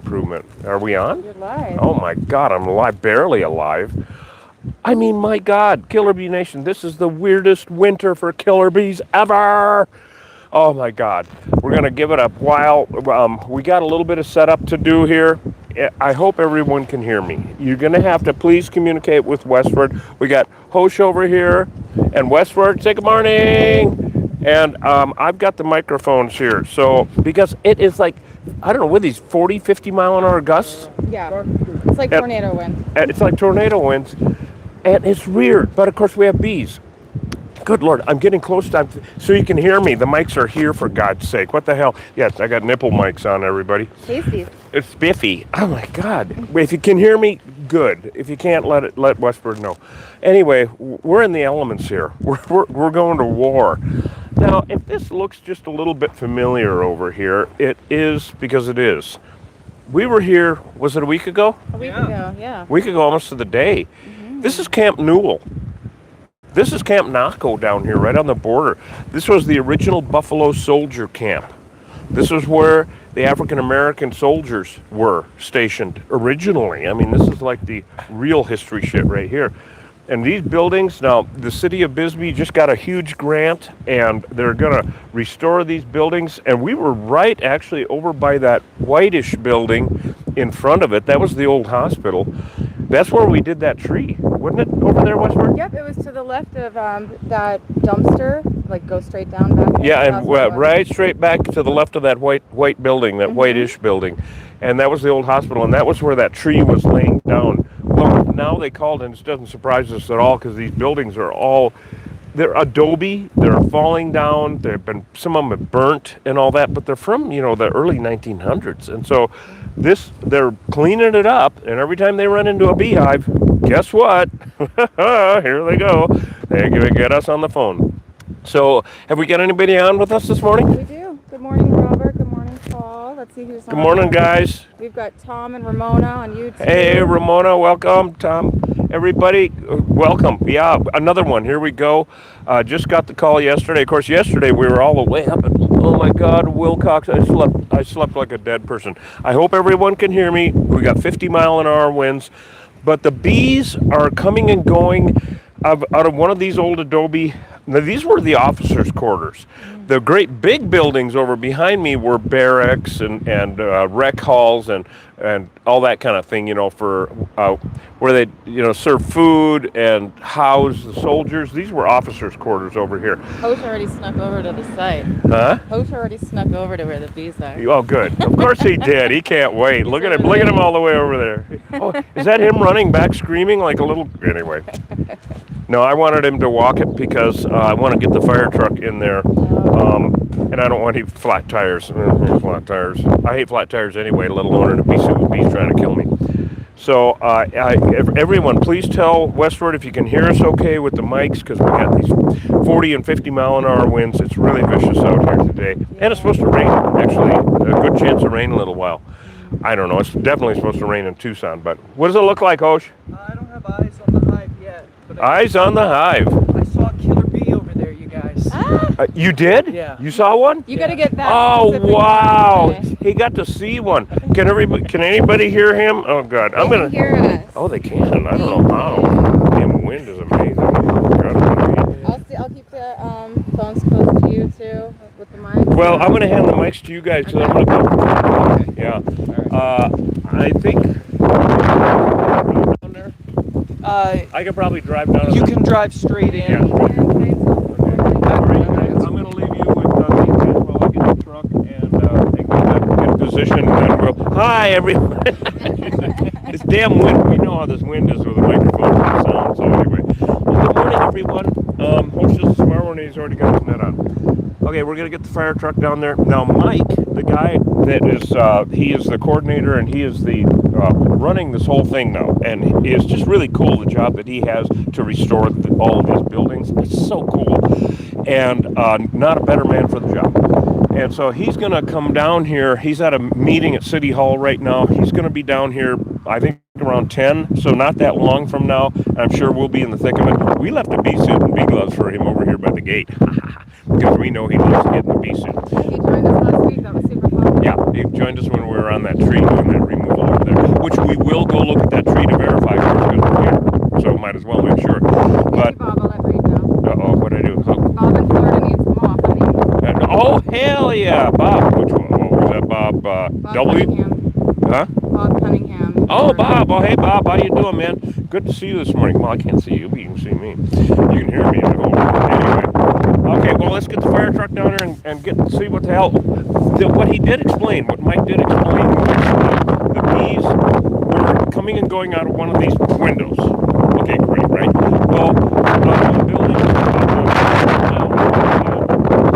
improvement. Are we on? You're live. Oh my God, I'm alive, barely alive. I mean, my God, Killer Bee Nation, this is the weirdest winter for killer bees ever. Oh my God, we're gonna give it a while. We got a little bit of setup to do here. I hope everyone can hear me. You're gonna have to please communicate with Westward. We got Hosh over here and Westward. Say good morning. And I've got the microphones here. So because it is like, I don't know, with these 40, 50 mile an hour gusts. Yeah. It's like tornado wind. It's like tornado winds. And it's weird. But of course we have bees. Good Lord, I'm getting close to so you can hear me. The mics are here for God's sake. What the hell? Yes, I got nipple mics on, everybody. Tasty. It's spiffy. Oh my God. If you can hear me, good. If you can't, let Westward know. Anyway, we're in the elements here. We're going to war. Now, if this looks just a little bit familiar over here, it is because it is. We were here, was it a week ago? A week ago, yeah. A week ago, almost to the day. This is Camp Newell. This is Camp Naco down here, right on the border. This was the original Buffalo Soldier Camp. This is where the African American soldiers were stationed originally. I mean, this is like the real history shit right here. And these buildings, now the city of Bisbee just got a huge grant and they're gonna restore these buildings. And we were right actually over by that whitish building in front of it. That was the old hospital. That's where we did that tree, wasn't it, over there, Westward? Yep, it was to the left of that dumpster. Like go straight down back. Yeah, and right straight back to the left of that white building, that whitish building. And that was the old hospital, and that was where that tree was laying down. Well, now they called, and it doesn't surprise us at all because these buildings are all, they're adobe, they're falling down, some of them have burnt and all that, but they're from, the early 1900s. And so they're cleaning it up, and every time they run into a beehive, guess what? Here they go. They're going to get us on the phone. So, have we got anybody on with us this morning? We do. Good morning, Robert. Good morning, Paul. Let's see who's on. Good morning, guys. We've got Tom and Ramona on YouTube. Hey, Ramona, welcome. Tom, everybody, welcome. Yeah, another one. Here we go. Just got the call yesterday. Of course, yesterday we were all the way up, and oh my God, Wilcox, I slept like a dead person. I hope everyone can hear me. We got 50 mile an hour winds, but the bees are coming and going out of one of these old adobe. Now, these were the officers' quarters. The great big buildings over behind me were barracks and rec halls and all that kind of thing, for where they, serve food and house the soldiers. These were officers' quarters over here. Hosh already snuck over to the site. Huh? Hosh already snuck over to where the bees are. Oh, good. Of course he did. He can't wait. Look at him. Look at him all the way over there. Oh, is that him running back screaming like a little... Anyway. No, I wanted him to walk it because I want to get the fire truck in there. And I don't want any flat tires. Flat tires. I hate flat tires anyway, let alone in a bee suit with bees trying to kill me. So everyone, please tell Westward if you can hear us okay with the mics, because we got these 40 and 50 mile an hour winds. It's really vicious out here today. And it's supposed to rain, actually. A good chance of rain in a little while. I don't know. It's definitely supposed to rain in Tucson. But what does it look like, Hosh? I don't have eyes on the hive yet. But Eyes on the hive. I saw a killer bee over there, you guys. You did? Yeah. You saw one? You got to get that. Oh, specific wow. one today. He got to see one. Can anybody hear him? Oh, God. I'm going to... Hear us. Oh, they can. I don't know how. Damn, wind is amazing. I'll keep the phones close to you too with the mic. Well, I'm going to hand the mics to you guys because I'm going to come. Yeah. I think... Down there? I could probably drive down. You can drive straight in. Yeah. I'm going to leave you with these guys while I get the truck and get in position. And we'll... Hi, everyone. This damn wind. We know how this wind is with the microphone and the sound. So anyway, well, good morning, everyone. Host is smart one. He's already got his net on. Okay, we're going to get the fire truck down there. Now, Mike, the guy that is, he is the coordinator and he is the running this whole thing now. And it's just really cool, the job that he has to restore all of these buildings. It's so cool. And not a better man for the job. And so he's going to come down here. He's at a meeting at City Hall right now. He's going to be down here, I think, around 10, so not that long from now. I'm sure we'll be in the thick of it. We left a bee suit and bee gloves for him over here by the gate because we know he loves to get in the bee suit. He joined us last week. That was super fun. Yeah, he joined us when we were on that tree doing that removal over there, which we will go look at that tree to verify first because we're here. So might as well make sure. But, Bob, I'll let Reed know. uh-oh, what'd I do? Bob in Florida needs them off, honey. Oh, hell yeah, Bob. Which one? Oh, was that Bob, Bob W? Cunningham. Huh? Bob Cunningham. Oh, Bob. Oh, hey, Bob. How you doing, man? Good to see you this morning. Well, I can't see you, but you can see me. You can hear me. Anyway. Okay, well, let's get the fire truck down there and see what the hell. What he did explain, what Mike did explain, was the bees were coming and going out of one of these windows. Okay, great, right? Well, the building.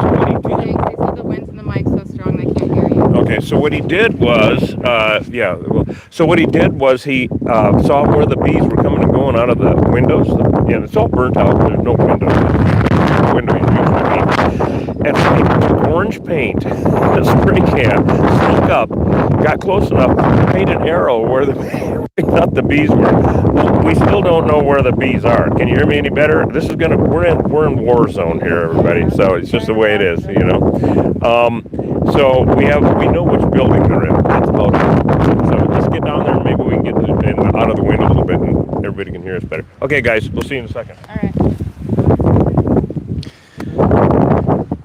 So what he did. They said the wind's in the mic so strong they can't hear you. Okay, so what he did was, he saw where the bees were coming and going out of the windows. Yeah, it's all burnt out. There's no windows. Window you usually need. And so he took orange paint, a spray can, snuck up, got close enough, made an arrow where he thought the bees were. Well, we still don't know where the bees are. Can you hear me any better? We're in war zone here, everybody. So it's just the way it is, you know. So we know which building they're in. That's about it. So just get down there and maybe we can get out of the wind a little bit and everybody can hear us better. Okay, guys, we'll see you in a second. All right.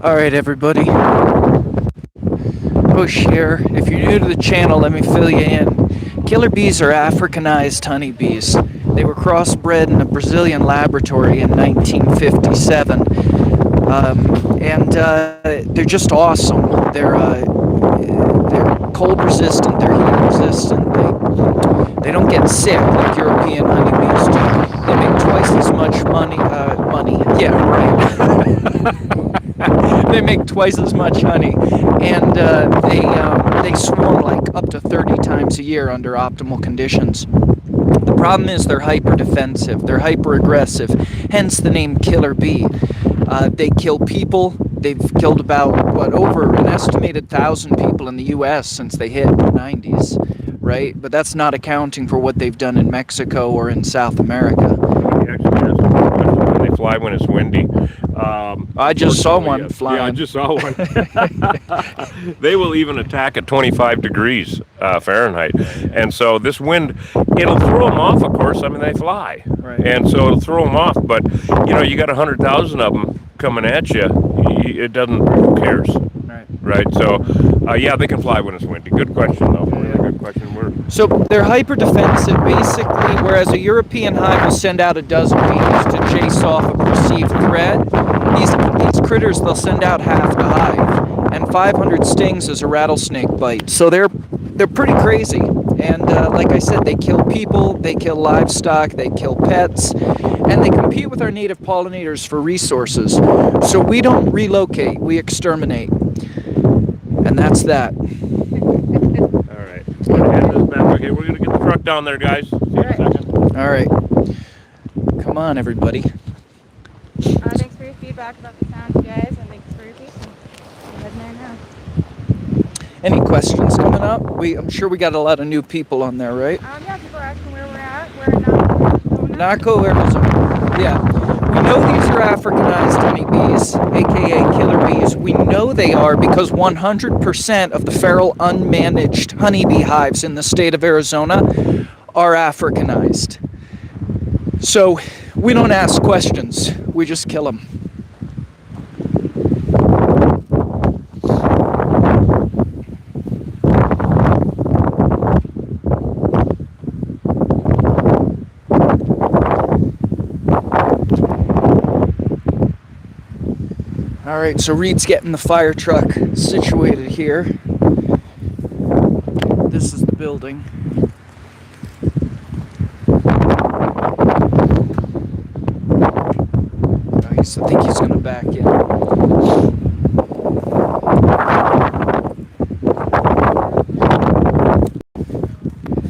All right, everybody. Bush here. If you're new to the channel, let me fill you in. Killer bees are Africanized honeybees. They were crossbred in a Brazilian laboratory in 1957. They're just awesome. They're cold resistant, they're heat resistant, they don't get sick like European honeybees do. They make twice as much money. Yeah, right. They make twice as much honey, and they swarm like up to 30 times a year under optimal conditions. The problem is they're hyper defensive, they're hyper aggressive, hence the name killer bee. They kill people. They've killed about, over an estimated 1,000 people in the U.S. since they hit in the 90s, right? But that's not accounting for what they've done in Mexico or in South America. They fly when it's windy. I just saw one flying. Yeah, I just saw one. They will even attack at 25 degrees Fahrenheit. And so this wind, it'll throw them off, of course. I mean, they fly. Right. And so it'll throw them off. But, you know, you got 100,000 of them coming at you. It doesn't, who cares? Right. So, yeah, they can fly when it's windy. Good question, though. Really good question. So they're hyper defensive, basically, whereas a European hive will send out a dozen bees to chase off a perceived threat. These critters, they'll send out half the hive, and 500 stings is a rattlesnake bite. So they're pretty crazy. And like I said, they kill people, they kill livestock, they kill pets, and they compete with our native pollinators for resources. So we don't relocate, we exterminate. And that's that. All right. Okay, we're going to get the truck down there, guys. See you in a second. All right. Come on, everybody. Thanks for your feedback about the sound, you guys, and thanks for your patience. I'm heading there now. Any questions coming up? I'm sure we got a lot of new people on there, right? Yeah, people are asking where we're at. We're in Naco. Naco, Arizona. Yeah. We know these are Africanized honeybees, aka killer bees. We know they are because 100% of the feral unmanaged honeybee hives in the state of Arizona are Africanized. So we don't ask questions, we just kill them. All right, so Reed's getting the fire truck situated here. This is the building. Nice. I think he's going to back in.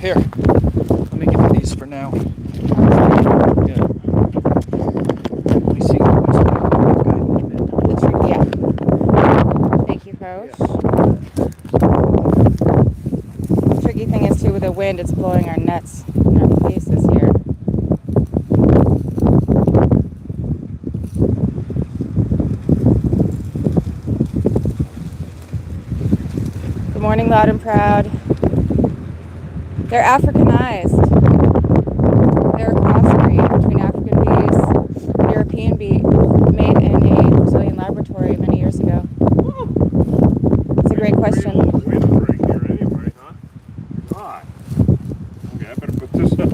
Here, let me give you these for now. Yeah. Let me see. Yeah. Thank you, folks. The tricky thing is, too, with the wind, it's blowing our nets in our faces here. Good morning. morning, loud and proud. They're Africanized. They're a crossbreed between African bees and European bee, made in a Brazilian laboratory many years ago. It's a great question. Wind break here anyway, huh? God. Okay, I better put this on.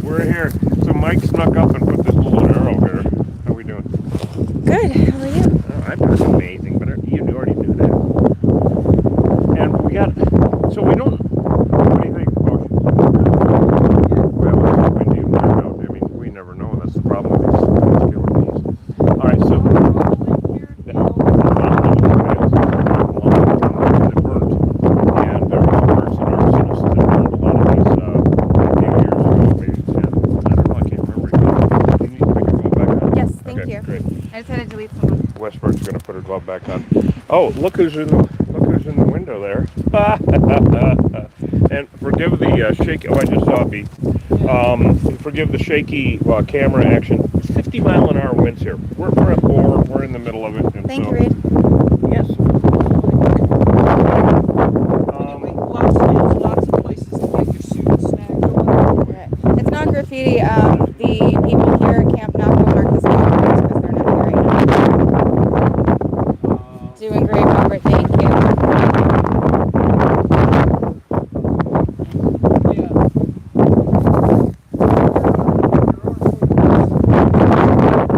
we're here. So Mike snuck up and put this little arrow here. How we doing? Good. How are you? Oh, I'm doing amazing, but you already knew that. And we got. So we don't. What do you think, Coach? Well, it's windy and dark out. I mean, we never know. That's the problem with these killer bees. All right, so. I just had to delete someone. Westbird's going to put her glove back on. Oh, look who's in the window there. And forgive the shaky. Oh, I just saw it. Forgive the shaky camera action. 50-mile-an-hour winds here. We're at 4. We're in the middle of it. And Thank so, you, Reed. Yes. Lots of places to get your suit snagged on. Right. It's not graffiti. The people here at Camp Naco mark the spot because they're not here right now. Doing great, Robert. Thank you.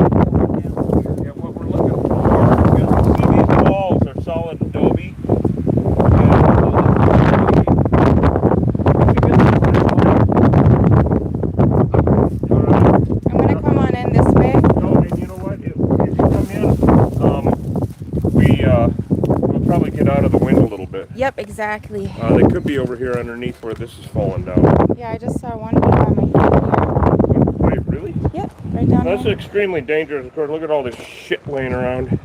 Yeah, what we're looking for, you see these walls are solid adobe. I'm gonna come on in this way. No, and you know what? If you come in, we'll probably get out of the wind a little bit. Yep, exactly. They could be over here underneath where this is falling down. Yeah, I just saw one behind my head Wait, really? here. Yep, right down That's there. extremely dangerous. Of course, look at all this shit laying around.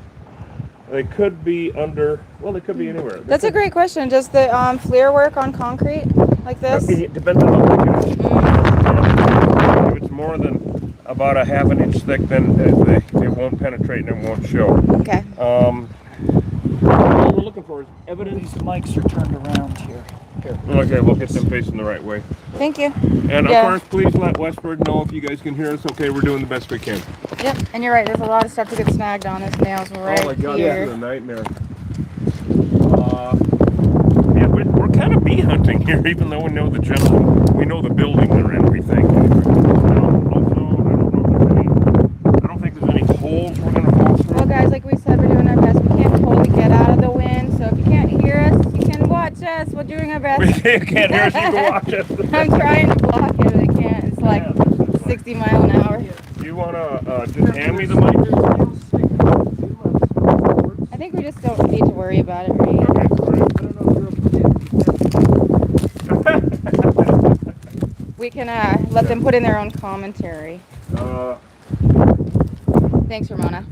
They could be under. Well, they could be anywhere. That's a great question. Does the FLIR work on concrete like this? It depends on how thick it is. Mm. If it's more than about a half an inch thick, then they won't penetrate and it won't show. Okay. What we're looking for is evidence. These mics are turned around here. Okay, we'll get them facing the right way. Thank you. And of Yeah. course, please let Westbird know if you guys can hear us. Okay, we're doing the best we can. Yep, and you're right. There's a lot of stuff to get snagged on. His nails right Oh my God, here. this is a nightmare. Yeah, we're kind of bee hunting here, even though we know the building they're in. We think. Also, I don't think there's any holes we're gonna fall through. Well, guys, like we said, we're doing our best. We can't totally get out of the wind, so if you can't hear us, you can watch us. We're doing our best. We can't hear us. You can watch us. I'm trying to block it, but I can't. It's like 60 miles an hour. You wanna just hand me the mic? I think we just don't need to worry about it, right? Okay, great. We can let them put in their own commentary. Thanks, Ramona.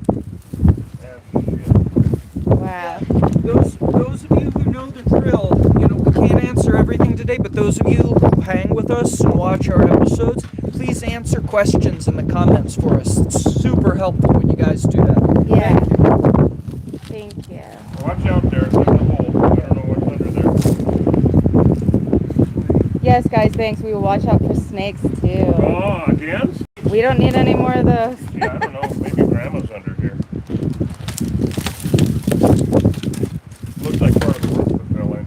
Wow. Those of you who know the drill, we can't answer everything today, but those of you who hang with us and watch our episodes, please answer questions in the comments for us. It's super helpful when you guys do that. Yeah. Thank you. Watch out there. There's a hole. I don't know what's under there. Yes, guys, thanks. We will watch out for snakes, too. Oh, again? We don't need any more of those. Yeah, I don't know. Maybe Grandma's under here. Looks like part of the roof that fell in.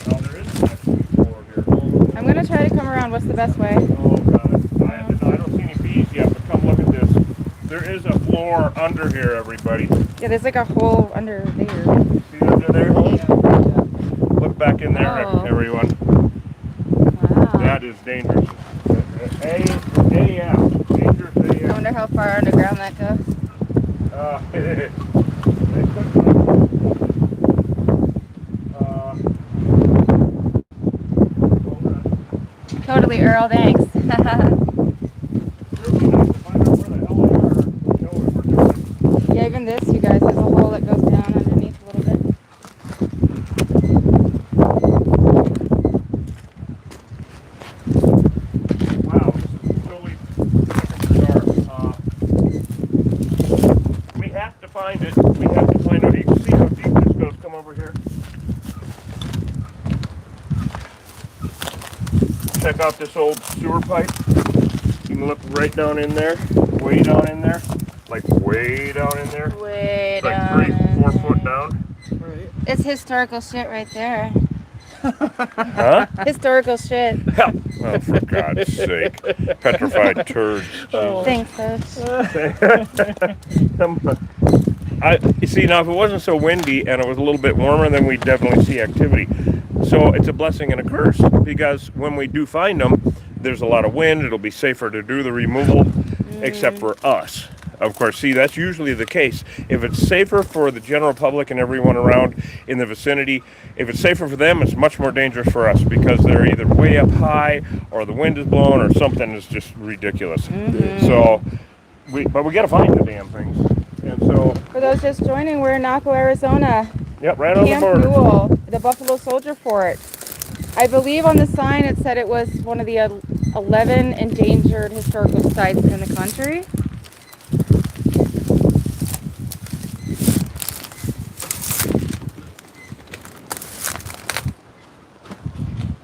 Oh, there is actually floor here. I'm going to try to come around. What's the best way? Oh, God. I don't see any bees yet, but come look at this. There is a floor under here, everybody. Yeah, there's like a hole under there. See under there? Look back in there, Oh. everyone. Wow. That is dangerous. AF. Dangerous I AF. wonder how far underground that goes. They could Totally, Earl. Thanks. Yeah, even this, you guys, there's a hole that goes down underneath a little bit. Wow, this is totally bizarre. We have to find it. We have to find out. You can see how deep this goes. Come check out this old sewer pipe. You can look right down in there, way down in there, like way down in there. Way Like down. 3-4 foot down. Right. It's historical shit right there. Huh? Historical shit. Oh, for God's sake. Petrified turds. Thanks, Coach. You see, now if it wasn't so windy and it was a little bit warmer, then we'd definitely see activity. So it's a blessing and a curse, because when we do find them, there's a lot of wind. It'll be safer to do the removal, except for us. Of course, see, that's usually the case. If it's safer for the general public and everyone around in the vicinity, if it's safer for them, it's much more dangerous for us, because they're either way up high or the wind is blowing or something is just ridiculous. So, but we got to find the damn things. And so, For those just joining, we're in Naco, Arizona. yep, right on the Camp border. Newell, the Buffalo Soldier Fort. I believe on the sign it said it was one of the 11 endangered historical sites in the country.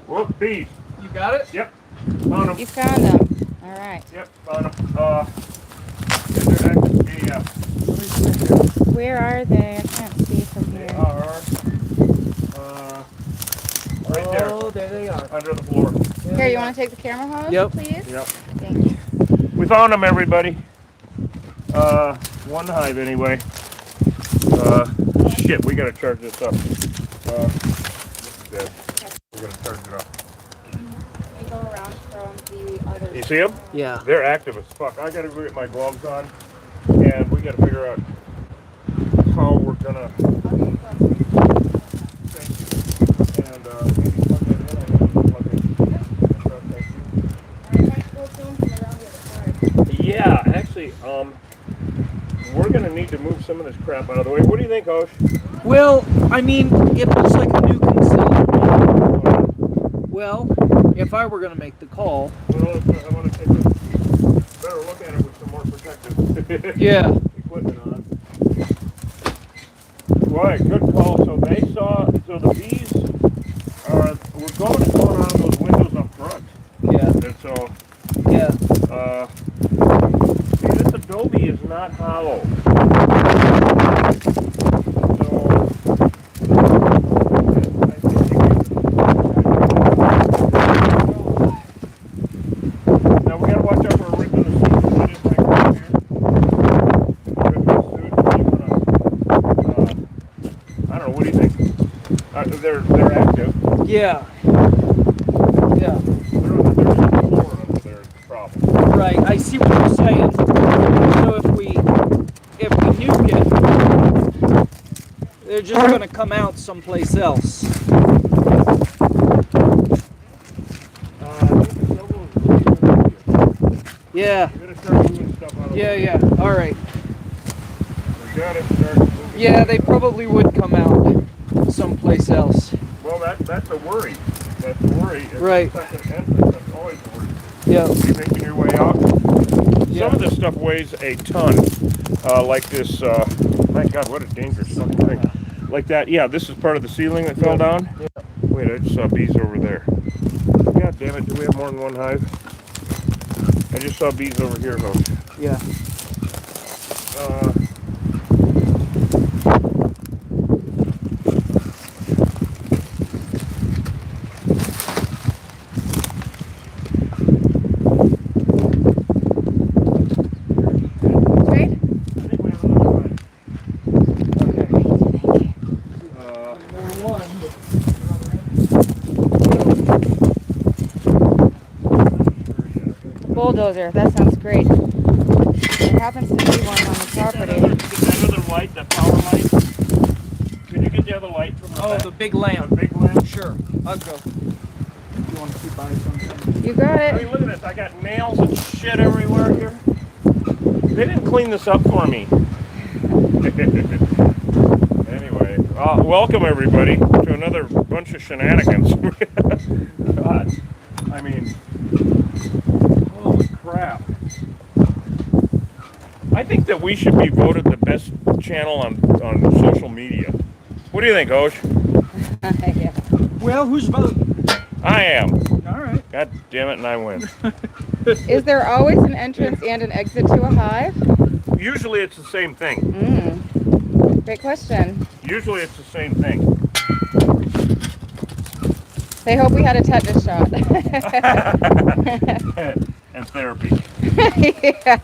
Whoop, bees. You got it? Yep, found them. You found them. All right. Yep, found them. They're active. Yeah. Where are they? I can't see from They here. are right there, Oh, there they are. under the floor. Here, you want to take the camera hose, Yep. please? Yep. Thank you. We found them, everybody. One hive anyway. Shit, we gotta charge this up. This is dead. We're gonna charge it up. We go around from the other. You see them? Yeah. They're active as fuck. I gotta go get my gloves on, and we gotta figure out how we're gonna. Thank you. And maybe plug that in. I know you plug it. Thank you. Yeah, actually, we're gonna need to move some of this crap out of the way. What do you think, Osh? Well, I mean, it looks like a new concealment. Well, if I were going to make the call. Well, I want to take a better look at it with some more protective Yeah. equipment on. Right, good call. So the bees we're going out of those windows up front. Yeah. And so, Yeah. see, this adobe is not hollow. So, I think now we gotta watch out for a rip in the suit. That is my question here. Rip in the suit. I don't know. What do you think? They're active. Yeah. Yeah. They're on the floor under there. It's a problem. Right. I see what you're saying. So if we nuke it, they're just going to come out someplace else. I think the shovel is really good. Yeah. We're gonna start moving stuff out of the Yeah. way. Yeah. All right. We gotta start moving. Yeah, they probably would come out someplace else. Well, that's a worry. That's a worry. If Right. it's second entrance, that's always a worry. Yeah. You making your way out? Yeah. Some of this stuff weighs a ton. Like this, my God, what a dangerous fucking thing. Like that, yeah, this is part of the ceiling that fell down. Yeah. Wait, I just saw bees over there. God damn it, do we have more than one hive? I just saw bees over here, though. Yeah. Right? I think we have another hive. Bulldozer. That sounds great. There happens to be one on the Get property. that other light, that power light. Can you get the other light from the Oh, back? the big lamp. The big lamp? Sure. I'll go. You want to keep by something? You got I it. mean, look at this. I got nails and shit everywhere here. They didn't clean this up for me. Anyway, welcome everybody to another bunch of shenanigans. God, I mean, holy crap. I think that we should be voted the best channel on social media. What do you think, Osh? Yeah. Well, who's voting? I am. All right. God damn it, and I win. Is there always an entrance and an exit to a hive? Usually it's the same thing. Great question. Usually it's the same thing. They hope we had a tetanus shot. And therapy. Yeah.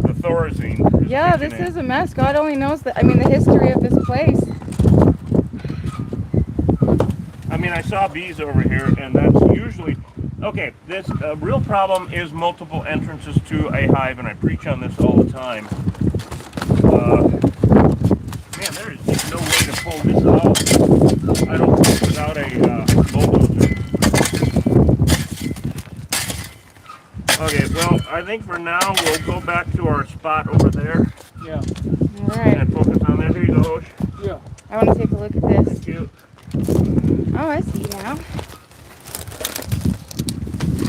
The Thorazine. Yeah, this is a mess. God only knows that. I mean, the history of this place. I mean, I saw bees over here, and that's usually okay. This real problem is multiple entrances to a hive, and I preach on this all the time. Man, there is just no way to pull this out. I don't think without a bulldozer. Okay, well, I think for now we'll go back to our spot over there Yeah. All right. and focus on that. Here you go, Hosh. Yeah. I want to take a look at this. Thank you. Oh, I see now.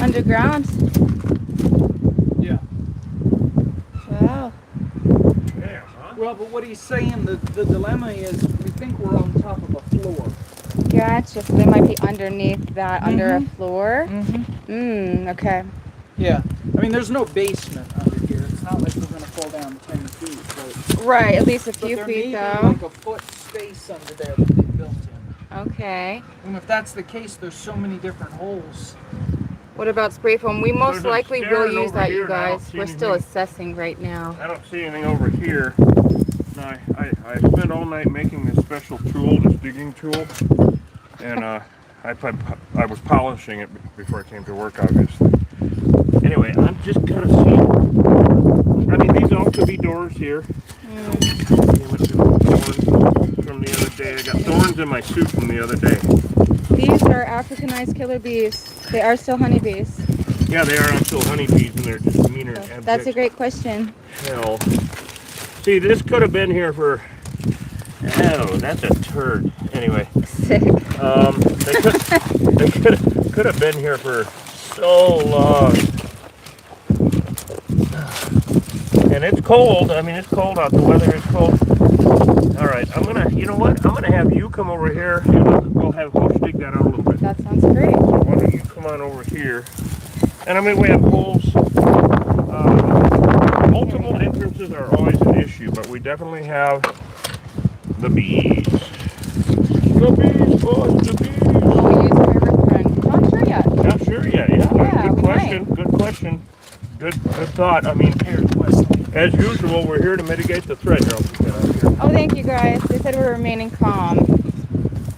Underground. Yeah. Wow. Yeah, huh? Well, but what he's saying, the dilemma is we think we're on top of a floor. Gotcha. So they might be underneath that, under a floor. Mm-hmm. Okay. Yeah. I mean, there's no basement under here. It's not like we're going to fall down 10 feet. But, Right, at least a but few there may feet be though. like a foot space under there that they built in. Okay. And if that's the case, there's so many different holes. What about spray foam? We most There's a likely will stairs use over that, here, you and I don't guys. see We're still anything. assessing right now. I don't see anything over here. No, I spent all night making this special tool, this digging tool, and I was polishing it before I came to work, obviously. Anyway, I'm just kind of seeing. I mean, these all could be doors here. Thorns from the other day. I got thorns in my soup from the other day. These are Africanized killer bees. They are still honeybees. Yeah, they are still honeybees, and they're just meaner. So that's a great question. Hell. See, this could have been here for. Oh, that's a turd. Anyway, Sick. they could have been here for so long. And it's cold. I mean, it's cold out. The weather is cold. All right, you know what? I'm gonna have you come over here, and we'll have Hosh dig that out a little bit. That sounds great. So why don't you come on over here? And I mean, we have holes. Multiple entrances are always an issue, but we definitely have the bees. The bees, boys, the bees. Will we use our river thread? Not sure yet. Not sure yet. Yeah. Yeah, Good we question. Good question. Good thought. I mean, as usual, we're here to mitigate the threat. Here, I'll get that out of here. Oh, thank you guys. They said we're remaining calm.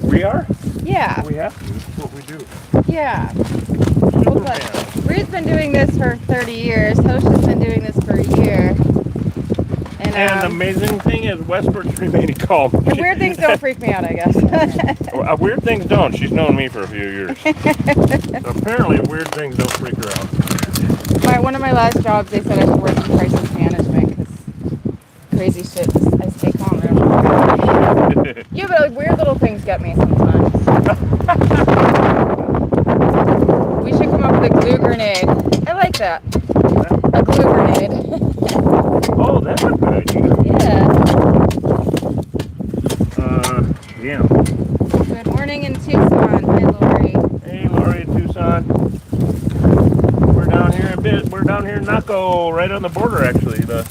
We are. Yeah. We have to. That's what we do. Yeah. Well, but Bree's been doing this for 30 years. Hosh has been doing this for a year. And the amazing thing is, Westford's remaining calm. And weird things don't freak me out, I guess. Weird things don't. She's known me for a few years. Apparently, weird things don't freak her out. One of my last jobs, they said I should work in crisis management because crazy shit I stay calm. Yeah, but like, weird little things get me sometimes. We should come up with a glue grenade. I like that. A glue grenade. Oh, that's a good idea. Yeah. Yeah. Good morning in Tucson. Hi, Lori. Hey, Lori in Tucson. We're down here in Naco, right on the border, actually. The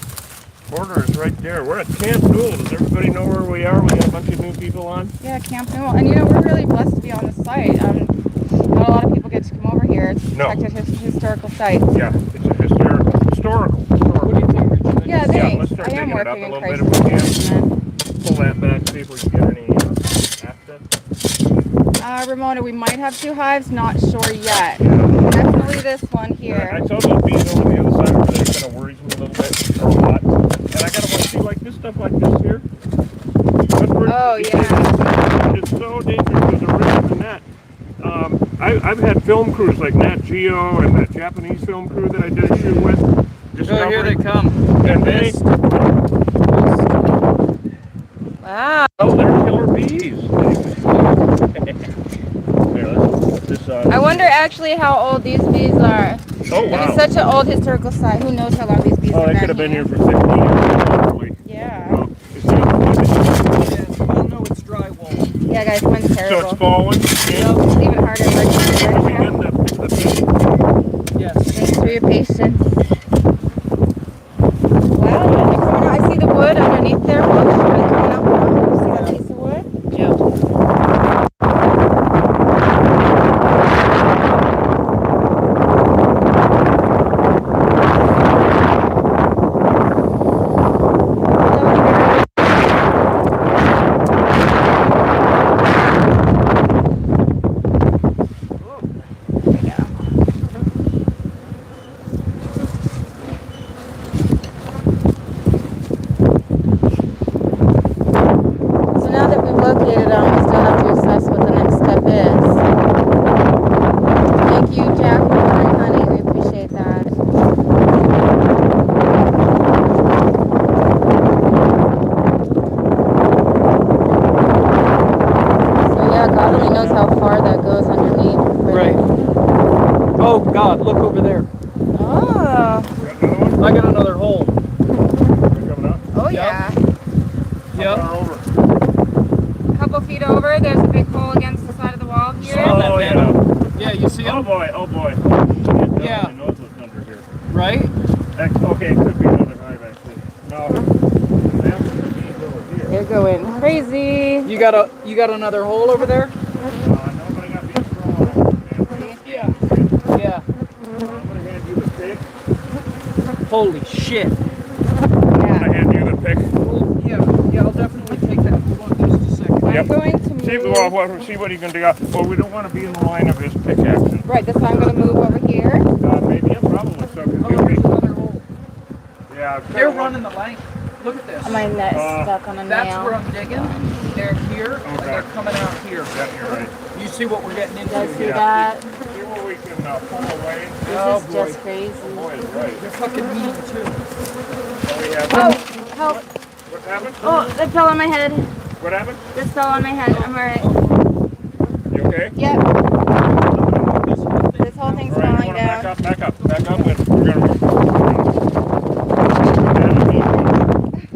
border is right there. We're at Camp Newell. Does everybody know where we are? We got a bunch of new people on. Yeah, Camp Newell. And you know, we're really blessed to be on the site. Not a lot of people get to come over here. It's a protected historical site. Yeah, it's a historical. What do you think, Richard? Yeah, Yeah, thanks. let's start I am digging it up working a in little bit crisis if we can. management. Pull that back, see if we can get any access. Ramona, we might have 2 hives, not sure yet. Definitely this one I here. saw those bees over the other side over there. It kind of worries me a little bit, or a lot. And I gotta want to see like this stuff like this here. Oh, yeah. It's so dangerous because the risk of the net. I've had film crews like Nat Geo and that Japanese film crew that I did a shoot with. Oh, here they come. And they, Wow. oh, they're killer bees. Here, let's put this on. I wonder actually how old these bees are. Oh, It wow. is such an old historical site. Who knows how long these bees Oh, they have could have been here. here for 50 years, probably. Yeah. Oh, is that- Yeah, well, no, it's drywall. Yeah, guys, mine's So terrible. it's falling. It's even harder working right now. Yes. Thanks for your patience. Wow, in the corner, I see the wood underneath there. Coming up. See that piece of wood? Yeah. So now that we've located them, we still have to assess what the next step is. Thank you, Jack, for ordering honey. We appreciate that. So yeah, God only knows how far that goes underneath. but- Right. Oh God, look over there. Oh. I got another hole. Oh yeah. Yep. A couple feet over, there's a big hole against the side of the wall here. Oh, yeah. Yeah, you see Oh him? boy, oh boy. Yeah. I know what's under here. Right? Okay, it could be another hive actually. No. That could be over here. They're going crazy. You got another hole over there? No, but I got these strong. Yeah. Yeah. I'm gonna hand you the pick. Holy shit. I'm Yeah. gonna hand you the pick. Yeah, I'll definitely take that. Hold on just a second. I'm Yep. going to See, move. see what he can dig out. Well, we don't want to be in the line of his pick action. Right, that's why I'm going to move over here. Maybe a problem so. Oh, there's another hole. Yeah. They're running the length. Look at this. My net is stuck on a That's nail. where I'm digging. They're here, and Okay. they're coming out here. Yeah, you're right. You see what we're getting into Did I see here? that? See where we can pull away. This Oh, is boy. just crazy. Boy is right. They're fucking mean too. We have, Oh, help. what happened? Oh, that fell on my head. What happened? This fell on my head. I'm alright. You okay? Yep. This whole thing's All right, you falling wanna down. back up, and we're gonna move.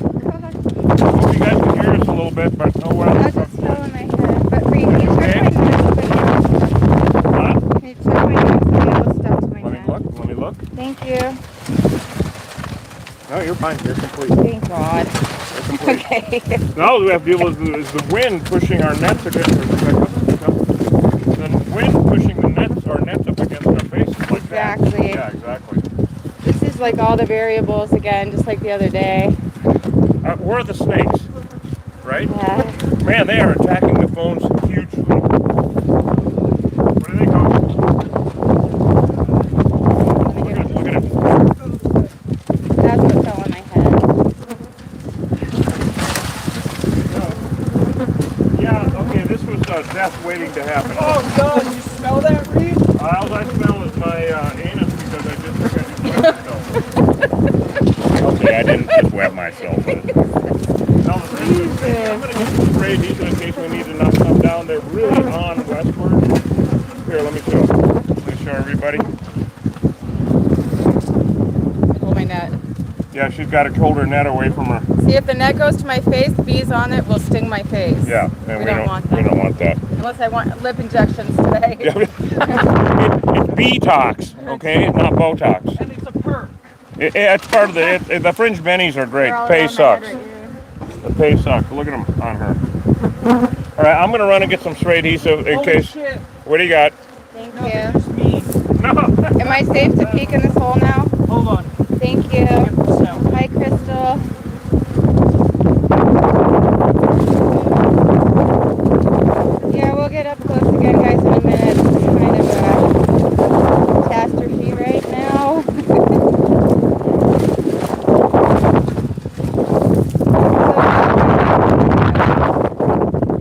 Hope you guys can hear us a little bit, but oh well. That just fell on my head. But for you, can you check Okay. my neck? Huh? Can you check my neck? The nail is stuck to my Let me neck. look, let me look. Thank you. No, you're fine, you're complete. Thank God. You're complete. Okay. Now we have to deal with the wind pushing our nets against the wind pushing the nets, our nets up against our faces like Exactly. that. Yeah, exactly. This is like all the variables again, just like the other day. Where are the snakes? Right? Yeah. Man, they are attacking the phones hugely. What do they call? Look at it. That's what fell on my head. Yeah, okay, this was death waiting to happen. Oh God, you smell that, Reed? All I smell is my anus because I just wet myself. Okay, I didn't just wet myself. But... No, the thing is, I'm going to get some spray diesel in case we need to knock some down. They're really on westward. Here, let me show. Let me show everybody. Pull my net. Yeah, she's got to hold her net away from her. See, if the net goes to my face, bees on it will sting my face. Yeah, and We don't want that. We don't want that. Unless I want lip injections today. Yeah, it's Botox, okay? It's not Botox. And it's a perk. It's part of the fringe bennies are great. They're all Pay around my sucks. head right here. The pay sucks. Look at them on her. All right, I'm gonna run and get some spray adhesive in Holy case. shit. What do you got? Thank No, they're you. just mean. No. Am I safe to peek in this hole now? Hold on. Thank you. Get this out. Hi, Crystal. Yeah, we'll get up close again, guys, in a minute. It's kind of a catastrophe right now.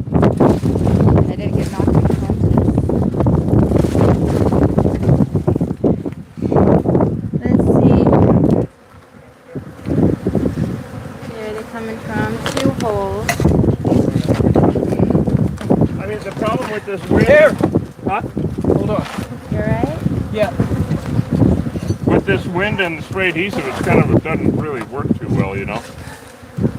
I didn't get knocked unconscious. Let's see. Here they're coming from 2 holes. I mean, the problem with this wind. Here. Huh? Hold on. You're right? Yeah. With this wind and the spray adhesive, it's kind of it doesn't really work too well, you know.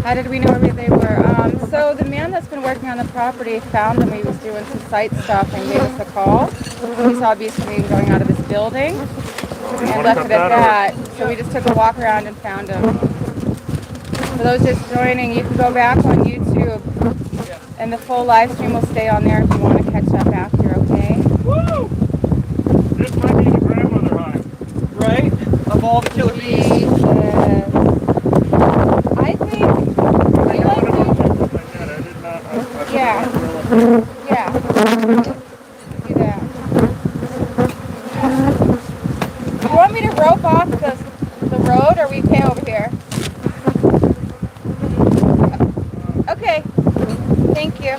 How did we know where they were? So the man that's been working on the property found them. He was doing some site stuff and gave us a call. He saw bees going out of this building and left it at that. So we just took a walk around and found him. For those just joining, you can go back on YouTube and the full live stream will stay on there if you want to catch up after, okay? Woo! This might be the grandmother hive. Right? Of all the killer bees. I think we like to, yeah, yeah, do that. Do you want me to rope off the road, or are we okay over here? Okay, thank you.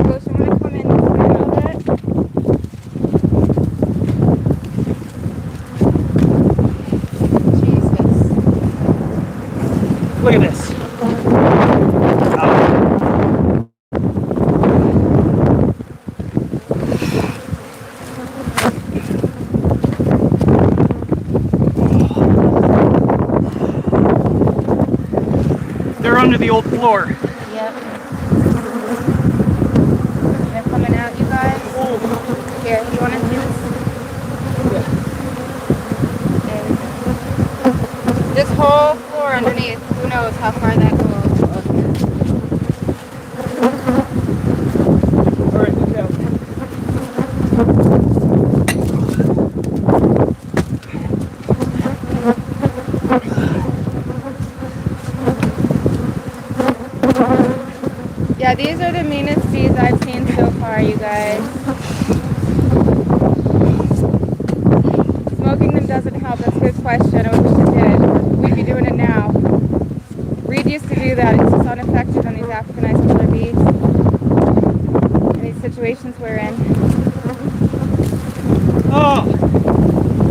Rose, you want to come in a little bit? Jesus. Look at this. They're under the old floor. Yep. They're coming out, you guys. Here, you want to see this? And this whole floor underneath, who knows how far that goes. All right, look out. Yeah, these are the meanest bees I've seen so far, you guys. Smoking them doesn't help. That's a good question. I wish it did. We'd be doing it now. Reed used to do that. It's just ineffective on these Africanized killer bees. In these situations we're in. Oh,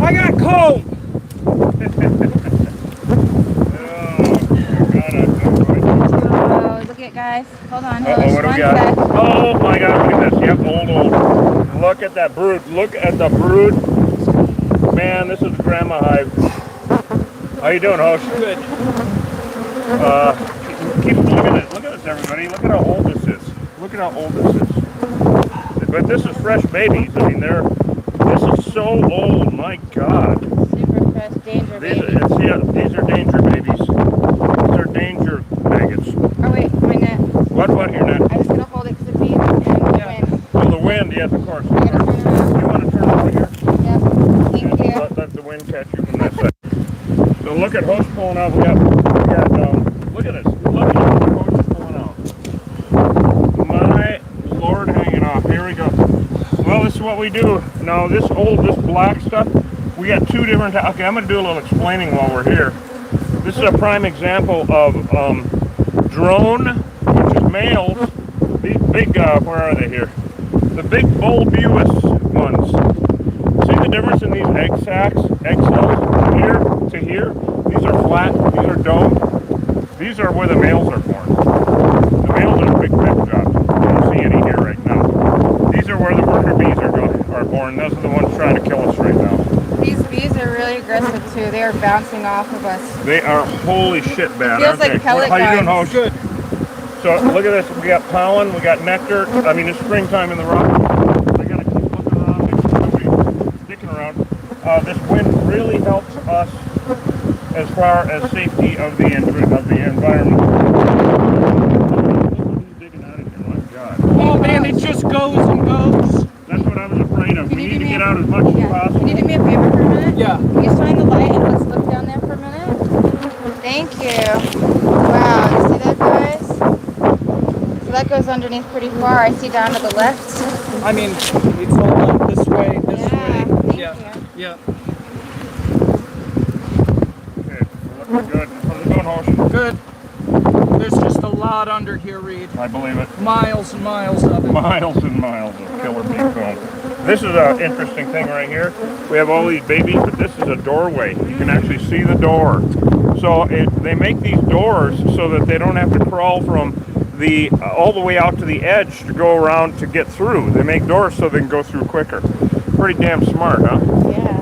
I got cold. Oh, look at guys. Hold on. What do we got? Oh my God, look at this. Yep, old. Look at that brood. Look at the brood. Man, this is the grandma hive. How you doing, Hosh? Good. Keep looking at it. Look at this, everybody. Look at how old this is. Look at how old this is. But this is fresh babies. I mean, this is so old. My God. Super fresh danger These baby. these are danger babies. These are danger maggots. Oh wait, my net. What your net? I'm just gonna hold it to the bees and the wind. Oh, the wind. Yes, of course. I gotta turn it around. You want to turn over here? Yep. Thank you. Let the wind catch you from that side. So look at Hosh pulling out. We got look at this. Look at Hosh pulling out. My Lord, hanging off. Here we go. Well, this is what we do. Now, this black stuff, we got two different. Okay, I'm going to do a little explaining while we're here. This is a prime example of drone, which is males. These big, where are they here? The big bulbous ones. See the difference in these egg sacs, egg cells, here to here? These are flat, these are domed. These are where the males are born. The males are big jobs. You don't see any here right now. These are where the worker bees are born. Those are the ones trying to kill us right now. These bees are really aggressive too. They are bouncing off of us. They are holy shit bad. Feels aren't like they? pellet How you doing, guns. Hosh? Good. So look at this. We got pollen. We got nectar. I mean, it's springtime in the rock. I gotta keep looking around. Make sure nobody's sticking around. This wind really helps us as far as safety of the environment. Digging out of here, my God. Oh man, it just goes and goes. That's what I was afraid of. Can We you need do to me get a- out as much as Yeah. possible. Can you do me a favor for a minute? Yeah. Can you shine the light and let's look down there for a minute? Thank you. Wow, you see that, guys? So that goes underneath pretty far. I see down to the left. I mean, it's all up this way, this Yeah, way. thank Yeah. you. Yeah. Okay, we're looking good. How's it going, Hosh? Good. There's just a lot under here, Reed. I believe it. Miles and miles of it. Miles and miles of killer bee comb. This is an interesting thing right here. We have all these babies, but this is a doorway. You can actually see the door. So they make these doors so that they don't have to crawl from all the way out to the edge to go around to get through. They make doors so they can go through quicker. Pretty damn smart, huh? Yeah.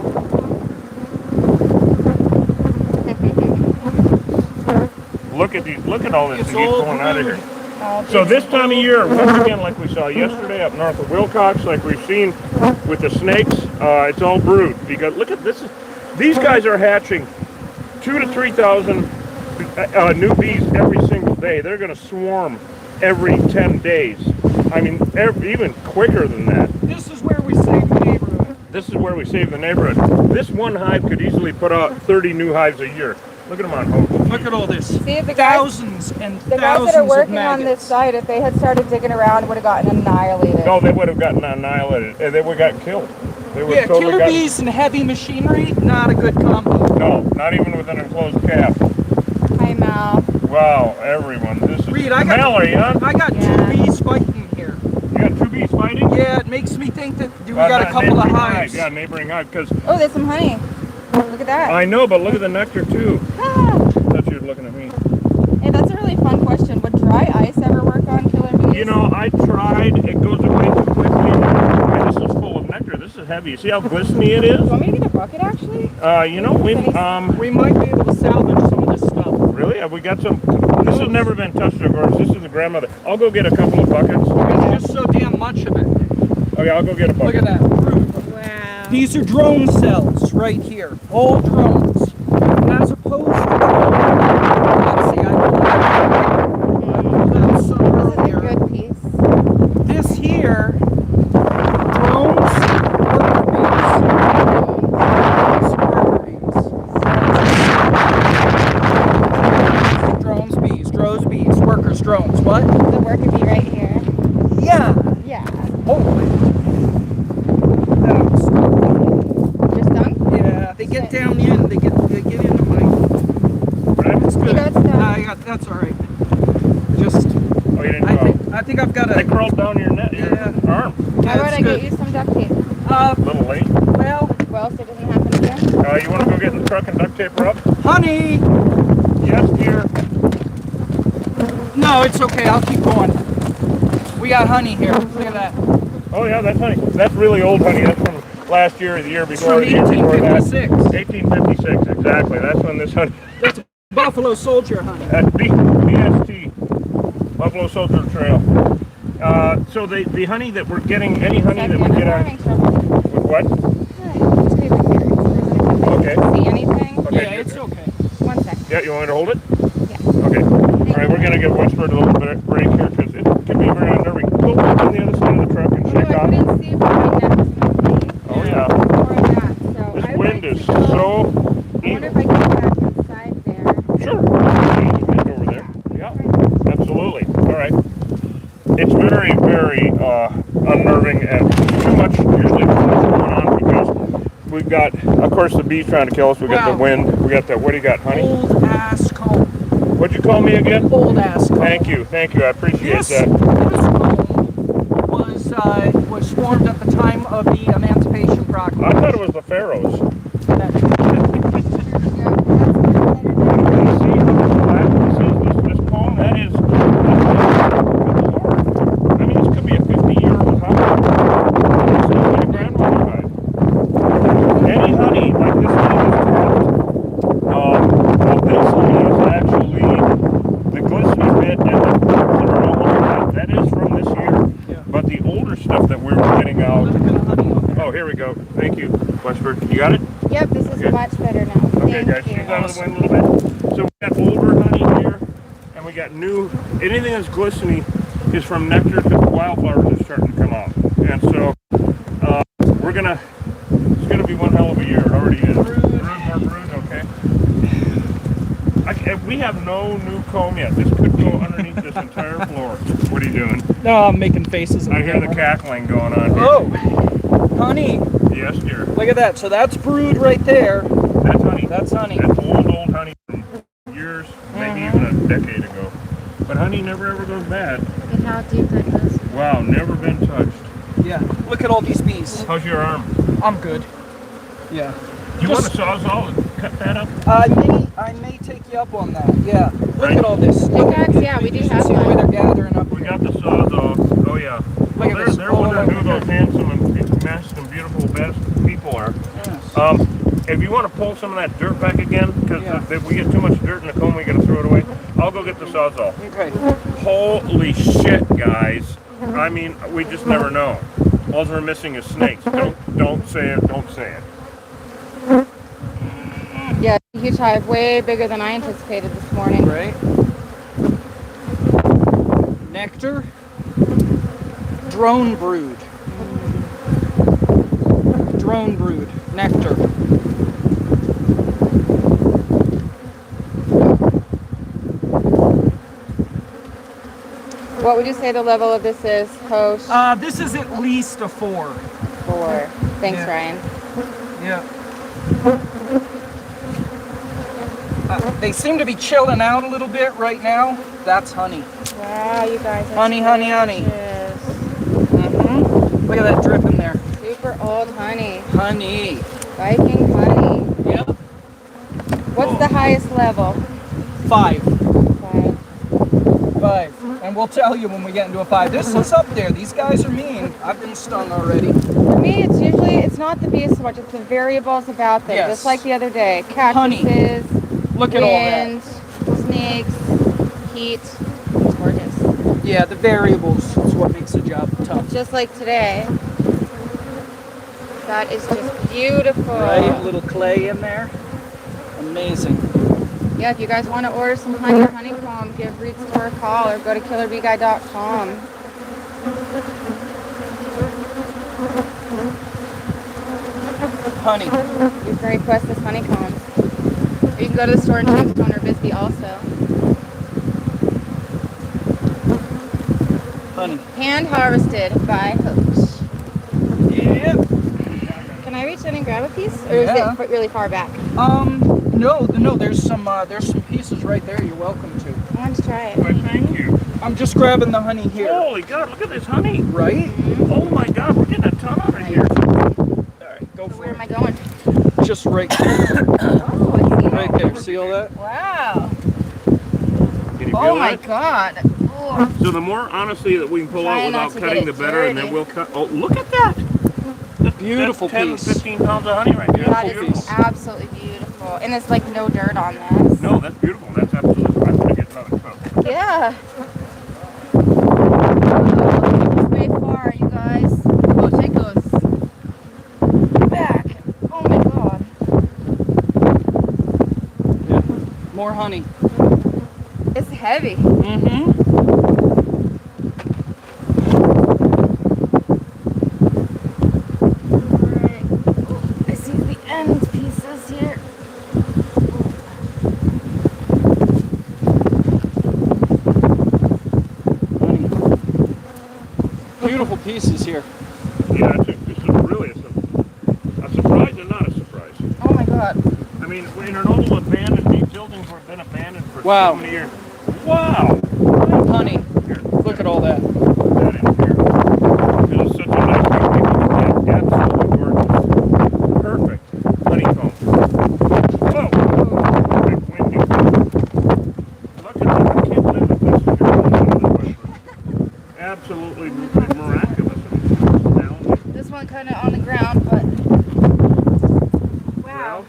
Look at these. Look at all this It's that keeps all going out of here. Oh, So this time of year, once again, like we saw yesterday up north of Wilcox, like we've seen with the snakes, it's all brood. Because look at this. These guys are hatching 2,000 to 3,000 new bees every single day. They're going to swarm every 10 days. I mean, even quicker than that. This is where we save the neighborhood. This is where we save the neighborhood. This one hive could easily put out 30 new hives a year. Look at them on hose. Look at all this. See, the guys, Thousands and the guys thousands that are of working on this maggots. site, if they had started digging around, would have gotten annihilated. No, they would have gotten annihilated. They would have gotten killed. They would Yeah, have totally killer gotten... bees and heavy machinery, not a good combo. No, not even with an enclosed cap. Hi, Mal. Wow, everyone. This is... Reed, I got- Mallory, huh? I got Yeah. 2 bees fighting here. You got 2 bees fighting? Yeah, it makes me think that we got a couple of neighboring hives. Yeah, neighboring hive. Because Oh, there's some honey. Look at that. I know, but look at the nectar too. Ah. I thought you were looking at me. Hey, that's a really fun question. Would dry ice ever work on killer bees? You know, I tried. It goes away too quickly. Man, this is full of nectar. This is heavy. You see how glistening it Do is? you want me to get a bucket, actually? You know, we We might be able to salvage some of this stuff. really have we got some. This has never been touched, of course. This is the grandmother. I'll go get a couple of buckets. There's just so damn much of it. Okay, I'll go get a Look bucket. at that. Wow. These are drone cells right here. All drones. As opposed to let's see, I pulled out some This is a earlier. good piece. This here, drones, worker bees. Drones, bees, drones, bees, workers, drones. What? The worker bee right here. Yeah. Yeah. Holy. Just stung? Yeah, they get down in, they get into my. It's You good. got stung. I got, that's all right. Just, Oh, you didn't go. I think I've got They a. crawled down your neck, your Yeah. arm. How about I get you some duct tape? A little late. Well, Well, so it doesn't happen again? You want to go get in the truck and duct tape her up? honey. Yes, dear. No, it's okay. I'll keep going. We got honey here. Look at that. Oh yeah, that's honey. That's really old honey. That's from last year or the year It's before. from The year before that. 1856. 1856, exactly. That's when this honey. That's Buffalo Soldier honey. That's BST, Buffalo Soldier Trail. So the honey that we're getting, any honey that we get I'm on, having trouble. with what? Just paper here. Okay. See anything? Okay. Yeah, it's okay. 1 sec. Yeah, you want me to hold it? Yeah. Okay. All right, we're gonna give Westford a little bit of break here because it can be very unnerving. Go up on the other side of the truck and Oh, check I on. couldn't see if my neck was complete Oh yeah. or not, so This I wind would is like to go- so I wonder evil. if I can get back inside there. Sure. Get over there. Yeah. Absolutely. All right. It's very, very unnerving and too much, usually too much going on because we've got, of course, the bees trying to kill us. We got the Wow. wind. We got the, what do you got, honey? Old ass comb. What'd you call me again? Old ass comb. Thank you. Thank you. I appreciate This that. comb was formed at the time of the Emancipation I Proclamation. thought it was the pharaohs. This comb, that is, I mean, this could be a 50-year-old hive. This is my grandmother's hive. Any honey like this honey is actually the glistening bit and the around that is from this year. Yeah. But the older stuff that we were getting out. Little bit of honey on there. Oh, here we go. Thank you, Westford. You got it? Yep, this is Okay. much better now. Okay, Thank guys, you. she's out of the wind a little bit. So we got older honey here, and we got new. Anything that's glistening is from nectar because the wildflowers are starting to come out. And so we're gonna. It's gonna be one hell of a year. It already is. Brood, more brood. Okay. We have no new comb yet. This could go underneath this entire floor. What are you doing? No, I'm making faces. I hear the cackling going on here. Oh, honey. Yes, dear. Look at that. So that's brood right there. That's honey. That's honey. That's old honey from years, maybe even a decade ago. But honey never ever goes bad. Look at how deep that goes. Wow, never been touched. Yeah. Look at all these bees. How's your arm? I'm good. Yeah. You want a Just- sawzall and cut that up? I may take you up on that. Yeah. Look Right. at all this. Look at Pickaxe, yeah, we do you have see one. where they're gathering up. We here. got the sawzall. Oh yeah. Well, at this. they're All wondering over who those here. handsome and masked and beautiful best people are. Yes. If you want to pull some of that dirt back again, because Yeah. if we get too much dirt in the comb, we got to throw it away. I'll go get the Sawzall. Okay. Holy shit, guys. I mean, we just never know. All we're missing is snakes. Don't say it. Don't say it. Yeah, huge hive, way bigger than I anticipated this morning. Right. Nectar. Drone brood. Drone brood. Nectar. What would you say the level of this is, Hosh? This is at least a 4. 4. Thanks, Yeah. Ryan. Yeah. They seem to be chilling out a little bit right now. That's honey. Wow, you guys are Honey, honey, honey. delicious. Mm-hmm. Look at that drip in there. Super old honey. Honey. Viking honey. Yeah. What's the highest level? 5. 5. 5. And we'll tell you when we get into a 5. This is up there. These guys are mean. I've been stung already. For me, it's not the bees so much, it's the variables about them. Yes. Just like the other day. Honey. Cactuses, Look at all that. wind, snakes, heat. It's gorgeous. Yeah, the variables is what makes the job tough. Just like today. That is just beautiful. Right? A little clay in there. Amazing. Yeah, if you guys want to order some honey or honeycomb, give Reed Store a call or go to killerbeeguy.com. Honey. You can request this honeycomb. Or you can go to the store in Tombstone or Bisbee also. Honey. Hand harvested by Hoach. Yeah. Can I reach in and grab a piece? Or Yeah. is it really far back? No, there's some pieces right there you're welcome to. I want to try it. Why, thank you. I'm just grabbing the honey here. Holy God, look at this honey. Right? Oh my God, we're getting a ton out of here. Alright, go So for where it. am I going? Just right there. Oh, I see it. Right there. See all that? Wow. Can you Oh feel my that? God. Oh. So the more honestly that we can pull Try out not without to get cutting, it the better, and then dirty. we'll cut. Oh, look at that. Beautiful That's 10, piece. 15 pounds of honey right there. That That's is beautiful. absolutely beautiful. And it's like no dirt on this. No, that's beautiful. That's absolutely. I'm gonna get another cup. Yeah. It's way far, you guys. Oh, check those. Back. Oh my God. More honey. It's heavy. Mm-hmm. Right. I see the end pieces here. Honey. Beautiful pieces here. Yeah, this is really a surprise and not a surprise. Oh my God. I mean, we're in an old abandoned, these buildings have been abandoned for Wow. so many years. Wow. Honey. Here, Look at all that. that in here. This is such a nice thing. Absolutely gorgeous. Perfect. Honeycomb. Whoa. Big windy. Look at that. I can't believe that this is your absolutely miraculous. Astounding. This one kind of on the ground, but wow.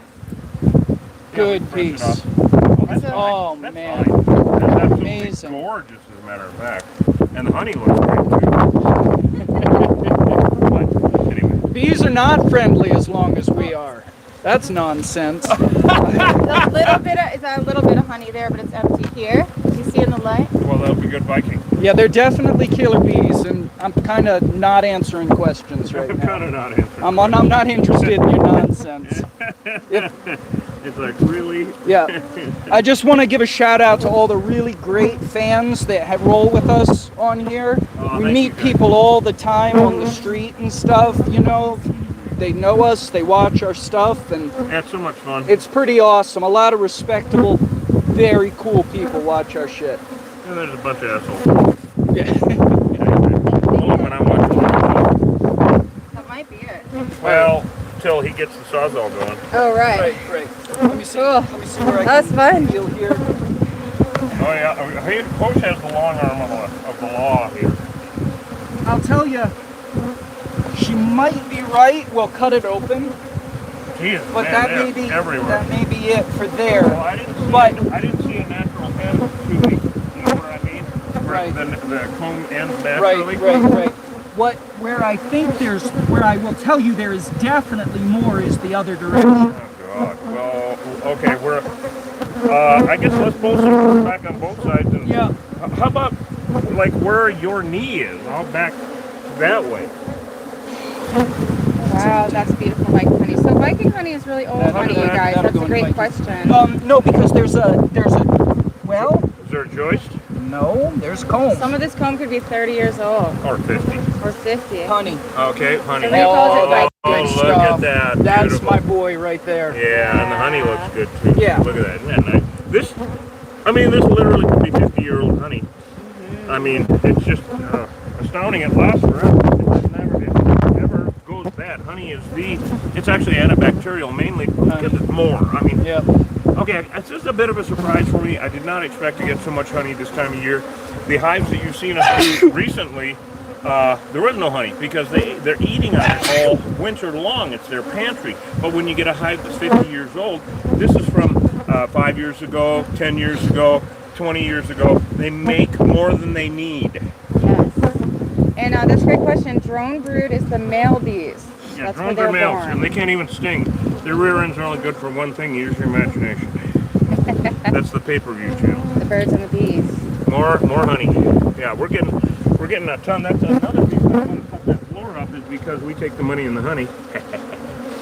Good Yeah, we piece. press it off. Oh, that's So- fine. Oh, That's man. fine. That's absolutely Amazing. gorgeous, as a matter of fact. And the honey looks great too. But anyway, Bees are not friendly as long as we are. That's nonsense. Is that a little bit of honey there, but it's empty here. You see in the light? well, that'll be good Viking. Yeah, they're definitely killer bees, and I'm kind of not answering questions right I'm now. kind of not answering. I'm not interested in your nonsense. It's like really. Yeah. I just want to give a shout out to all the really great fans that have roll with us on here. Oh, We thank meet you, guys. people all the time on the street and stuff, you know. They know us, they watch our stuff, and That's so much fun. it's pretty awesome. A lot of respectable, very cool people watch our shit. And there's a bunch of assholes. Yeah. Only when I'm watching. That might be it. Well, till he gets the sawzall going. Oh, right. Right. Let me see. Cool. Let me see where I That was can fun. feel here. Oh yeah, Coach has the long arm of the law here. I'll tell you, she might be right. We'll cut it open, Jesus, but man, that they're may be everywhere. that may be it for there. Well, I didn't see But a natural head naturally. You know what I mean? Right. The comb ends Right, naturally. right. Where I think where I will tell you there is definitely more is the other direction. Oh God. Well, okay. We're. I guess let's both sit back on both sides. And Yeah. How about like where your knee is? I'll back that way. Wow, that's beautiful Viking honey. So Viking honey is really old That'll honey, go- you guys. that'll That's go a in great Viking. question. No, because there's a well, Is there a joist? no, there's comb. Some of this comb could be 30 years old Or 50? or 50. Honey. Okay, honey. So they call it Viking. Oh, Good look stuff. at that. That's Beautiful. my boy right there. Yeah, and the honey looks good too. Yeah. Look at that. Isn't that nice? This literally could be 50-year-old honey. I mean, it's just astounding. It lasts forever. It never goes bad. Honey is it's actually antibacterial mainly because it's more. I mean, Yeah. okay, it's just a bit of a surprise for me. I did not expect to get so much honey this time of year. The hives that you've seen us do recently, there was no honey because they're eating on it all winter long. It's their pantry. But when you get a hive that's 50 years old, this is from 5 years ago, 10 years ago, 20 years ago. They make more than they need. Yes. And that's a great question. Drone brood is the male bees. Yeah, That's drones where are they're males, born. and they can't even sting. Their rear ends are only good for one thing: use your imagination. That's the pay-per-view channel. The birds and the bees. More honey. Yeah, we're getting a ton. That's another reason I want to put that floor up is because we take the money and the honey.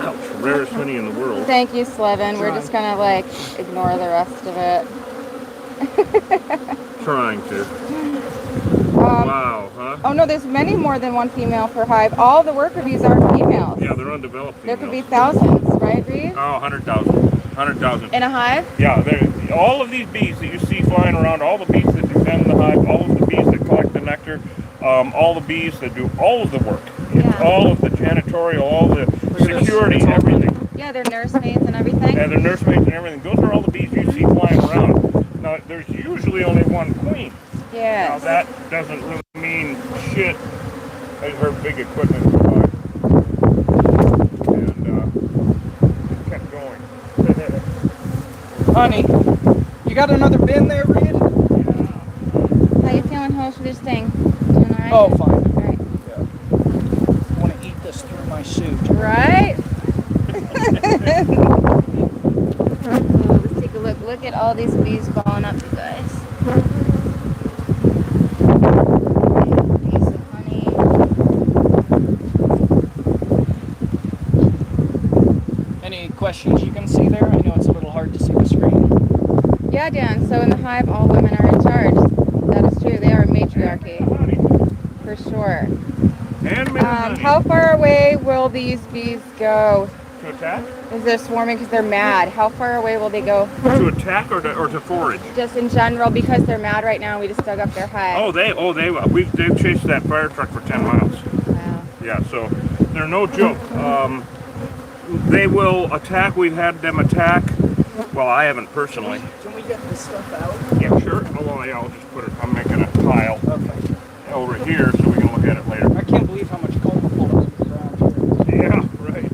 Ouch, rarest honey in the world. Thank you, Slevin. We're just gonna like ignore the rest of it. Trying to. Wow, huh? Oh no, there's many more than one female per hive. All the worker bees are females. Yeah, they're undeveloped. There could be females. thousands, right, Reed? Oh, 100,000. 100,000. In a hive? Yeah, all of these bees that you see flying around, all the bees that defend the hive, all of the bees that collect the nectar, all the bees that do all of the work, Yeah. all of the janitorial, all the security, everything, Yeah, they're nursemaids and everything. and the nursemaids and everything. Those are all the bees you see flying around. Now, there's usually only one queen. Now, Yes. that doesn't really mean shit as her big equipment provides. And it kept going. Honey. You got another bin there, Reed? How you feeling, host, for this thing? Doing all right? Oh, fine. All right. I want to eat this through my suit. Right? Ooh, let's take a look. Look at all these bees balling up, you guys. Piece of honey. Any questions you can see there? I know it's a little hard to see the screen. Yeah, Dan. So in the hive, all women are in charge. That is true. They are a matriarchy, for sure. And maybe honey. How far away will these bees go? To attack? Is they're swarming because they're mad? How far away will they go? To attack or to forage? Just in general, because they're mad right now. We just dug up their hive. They've chased that fire truck for 10 miles. Wow. Yeah, so they're no joke. They will attack. We've had them attack. Well, I haven't personally. Can we get this stuff out? Yeah, sure. Oh, well, yeah, I'll just put it. I'm making a pile Okay. over here so we can look at it later. I can't believe how much comb falls to the ground here. Yeah, right.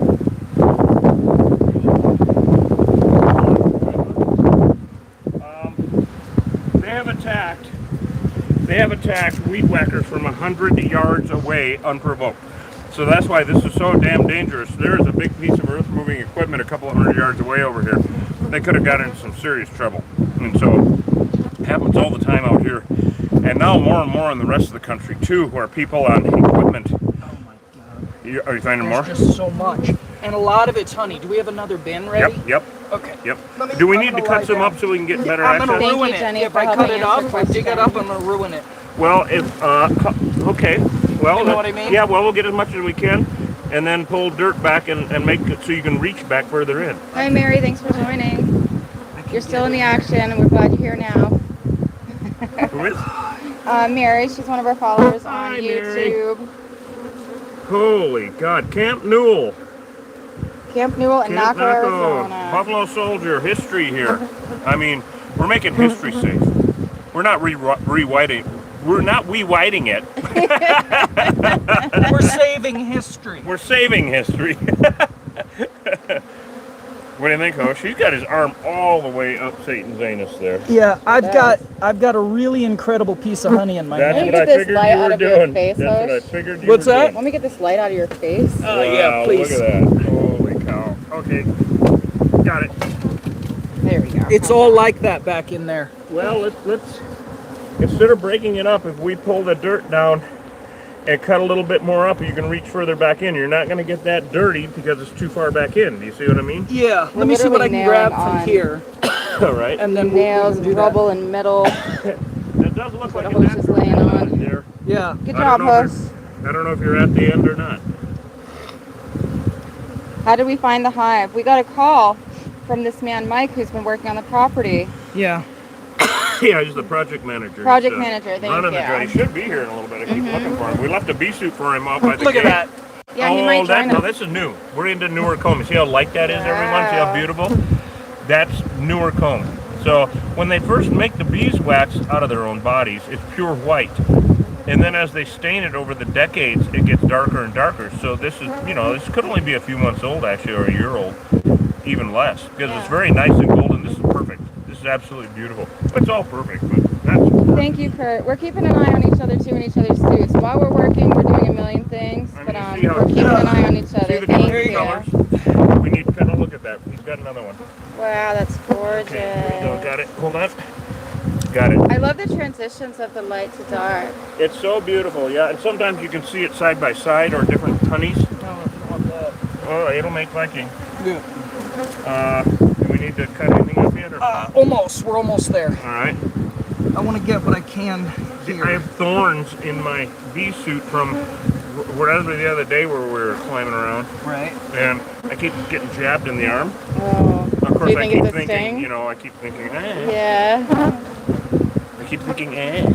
They have attacked weed whackers from 100 yards away unprovoked. So that's why this is so damn dangerous. There is a big piece of earth-moving equipment a couple of hundred yards away over here. They could have got into some serious trouble. And so it happens all the time out here. And now more and more in the rest of the country too, where people on equipment. Oh my God. Are you finding more? There's just so much. And a lot of it's honey. Do we have another bin ready? Yep. Okay. Yep. Let me- Do we I'm need to gonna cut lie some down. up so we can get better I'm access? gonna Thank ruin you, it. Jenny, If for I cut helping it off, answer if I dig it questions. up, I'm gonna ruin it. Well, okay. Well, You know what I mean? Yeah, well, we'll get as much as we can and then pull dirt back and make it so you can reach back further in. Hi, Mary. Thanks for joining. You're still in the action, and we're glad you're here now. Who is? Mary, she's one of our followers on Hi, Mary. YouTube. Holy God, Camp Newell. Camp Newell in Camp Naco, Arizona. Buffalo Soldier history here. I mean, we're making history safe. We're not rewriting. We're not rewriting it. We're saving history. We're saving history. What do you think, Hosh? He's got his arm all the way up Satan's anus there. Yeah, I've Yes. got a really incredible piece of honey in my That's Let me hand. what I get this figured light you out were of your doing. face, That's what I Hosh. figured you What's were that? doing. Let me get this light out of your face. Oh yeah, Wow, please. Look at that. Holy cow. Okay. Got it. There we go. It's all like that back in there. Well, let's instead of breaking it up, if we pull the dirt down and cut a little bit more up, you can reach further back in. You're not going to get that dirty because it's too far back in. Do you see what I mean? Yeah, We're let me see what I literally can grab nailing from on here, All right. and then we Nails, can do that. rubble, and metal. It does look what like Hosh an is laying on. there. Yeah. Good I job, don't know Hosh. if I don't know if you're at the end or not. How did we find the hive? We got a call from this man, Mike, who's been working on the property. Yeah. Yeah, he's the project manager. Project He's, manager, thank running the you. job. He should be here in a little bit. I keep looking for him. We left a bee suit for him out by the Look gate. at that. Yeah, he Oh, might that, join no, us. this is new. We're into newer comb. You see how light that is, everyone? See how Wow. beautiful? That's newer comb. So when they first make the beeswax out of their own bodies, it's pure white. And then as they stain it over the decades, it gets darker and darker. So this is, this could only be a few months old actually, or a year old, even less, because it's very nice and golden. This is perfect. This is absolutely beautiful. It's all perfect, but that's perfect. Thank you, Kurt. We're keeping an eye on each other too and each other's suits. While we're working, we're doing a million things, I but mean, you see how we're keeping an eye on each See other. the Thank different you. colors? We need to kind of look at that. He's got another one. Wow, that's gorgeous. Okay, here we go. Got it. Hold on. Got it. I love the transitions of the light to dark. It's so beautiful, yeah. And sometimes you can see it side by side or different honeys. Oh, it'll make Viking. Yeah. Do we need to cut anything up yet? Or? Almost. We're almost there. All right. I want to get what I can here. I have thorns in my bee suit from wherever the other day where we were climbing around, Right. and I keep getting jabbed in the arm. Oh. Of Do course, you I think keep it's a thinking, sting? I keep thinking, eh. Yeah. I keep thinking, eh.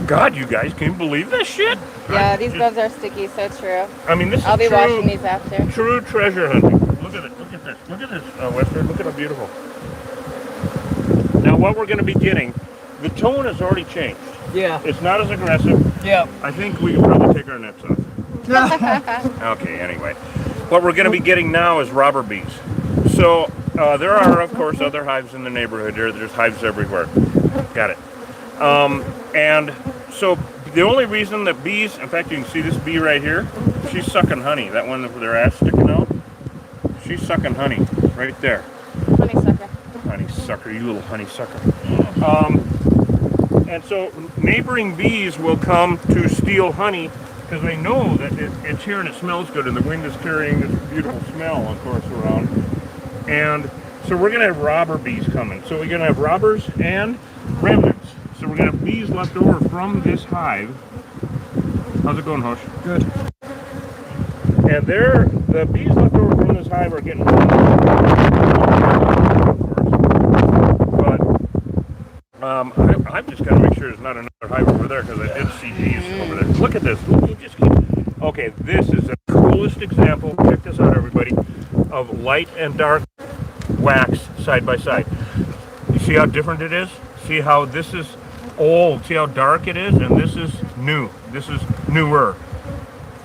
God, you guys, can you believe this shit? Yeah, these Just- gloves are sticky, so true. I mean, this I'll be is washing true, these after. true treasure hunting. Look at it. Look at this. Look at this, Webster. Look at how beautiful. Now, what we're going to be getting, the tone has already changed. Yeah. It's not as aggressive. Yeah. I think we can probably take our nets off. Okay, anyway. What we're going to be getting now is robber bees. So there are, of course, other hives in the neighborhood here. There's hives everywhere. Got it. And so the only reason that bees, in fact, you can see this bee right here. She's sucking honey. That one with their ass sticking out. She's sucking honey right there. Honeysucker. Honeysucker, you little honeysucker. And so neighboring bees will come to steal honey because they know that it's here and it smells good, and the wind is carrying this beautiful smell, of course, around. And so we're going to have robber bees coming. So we're going to have robbers and remnants. So we're going to have bees left over from this hive. How's it going, Hosh? Good. And the bees left over from this hive are getting I've just got to make sure there's not another hive over there because I did see bees over there. Look at this. Okay, this is the coolest example. Check this out, everybody, of light and dark wax side by side. You see how different it is? See how this is old? See how dark it is? And this is new. This is newer.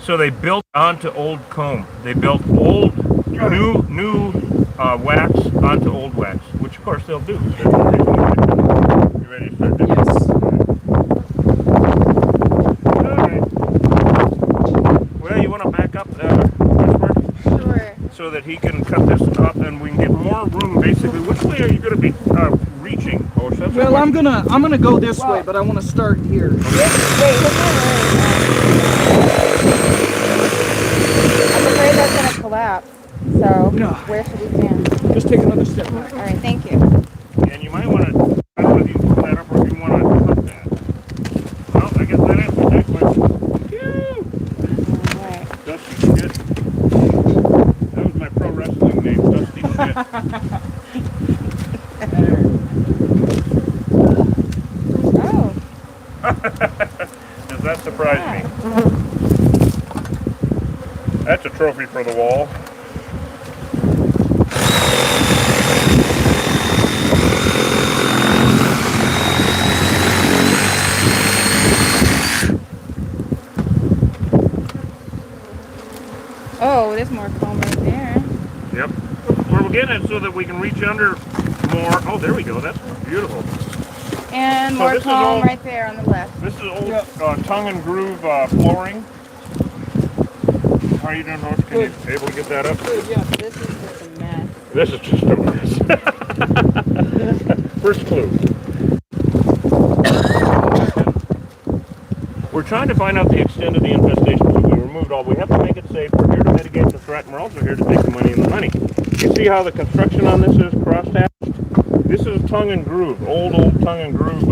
So they built onto old comb. They built old, new wax onto old wax, which of course they'll do. You ready to start digging? Yes. All right. Well, you want to back up Westward Sure. so that he can cut this up and we can get more room. Basically, which way are you going to be reaching? Oh, that's a Well, I'm question. gonna go this way, but I want to start here. Wait, look I'm afraid that's going to collapse. So, No. where should we stand? Just take another step. All right, thank you. And you might want to, I don't know if you can pull that up or if you want to cut that. Well, I guess that answers that question. Phew! All right. Dusty Shit. That was my pro wrestling name, Dusty Shit. Oh, Does that surprise me? That's a trophy for the wall. Oh, there's more comb right there. Yep. We're getting it so that we can reach under more. Oh, there we go. That's beautiful. And So more this is comb all- right there on the left. This is old Yep. tongue and groove flooring. How are you doing, Roach? Can you able to get that up? Yeah. This is just a mess. This is just a mess. First clue. We're trying to find out the extent of the infestation, so we removed all. We have to make it safe. We're here to mitigate the threat, and we're also here to take the money and the honey. You see how the construction on this is cross-hatched? This is tongue and groove, old tongue and groove.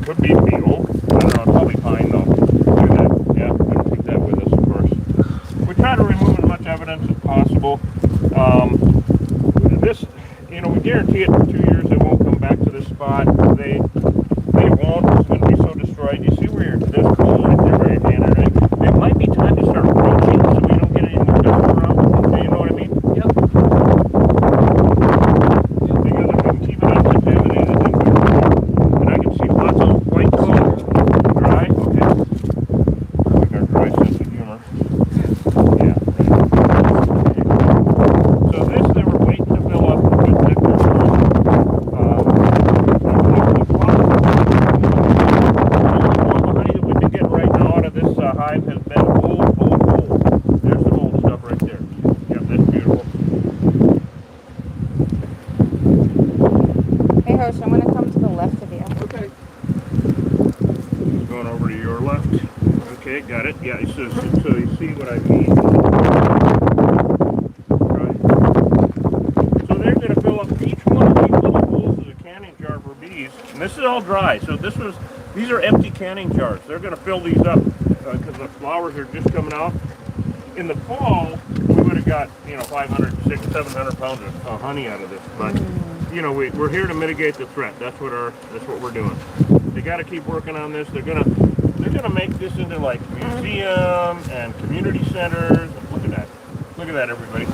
Could be beetle. I don't know. Probably pine though. Look at that. Yeah, we can take that with us, of course. We try to remove as much evidence as possible. This, we guarantee it for 2 years they won't come back to this spot. They won't. It's going to be so destroyed. You see where this hole right there where your hand and everything? It might be time to start roaching so we don't get any more dust around. You know what I mean? Yep. Because if we can keep it uncontaminated, then we're good. And I can see lots of white coat. Dry? Okay. Like our dry sense of humor. Yeah. So this they were waiting to fill up with nectar. All the honey that we've been getting right now out of this hive has been old. There's some old stuff right there. Yep, that's beautiful. Hey, Hosh, I'm going to come to the left of you. Okay. Going over to your left. Okay, got it. Yeah, so you see what I mean. Right. So they're going to fill up each one of these little holes as a canning jar for bees. And this is all dry. So these are empty canning jars. They're going to fill these up because the flowers are just coming out. In the fall, we would have got 500, 600, 700 pounds of honey out of this. But we're here to mitigate the threat. That's what we're doing. They got to keep working on this. They're gonna make this into like museum and community centers. Look at that! Look at that, everybody!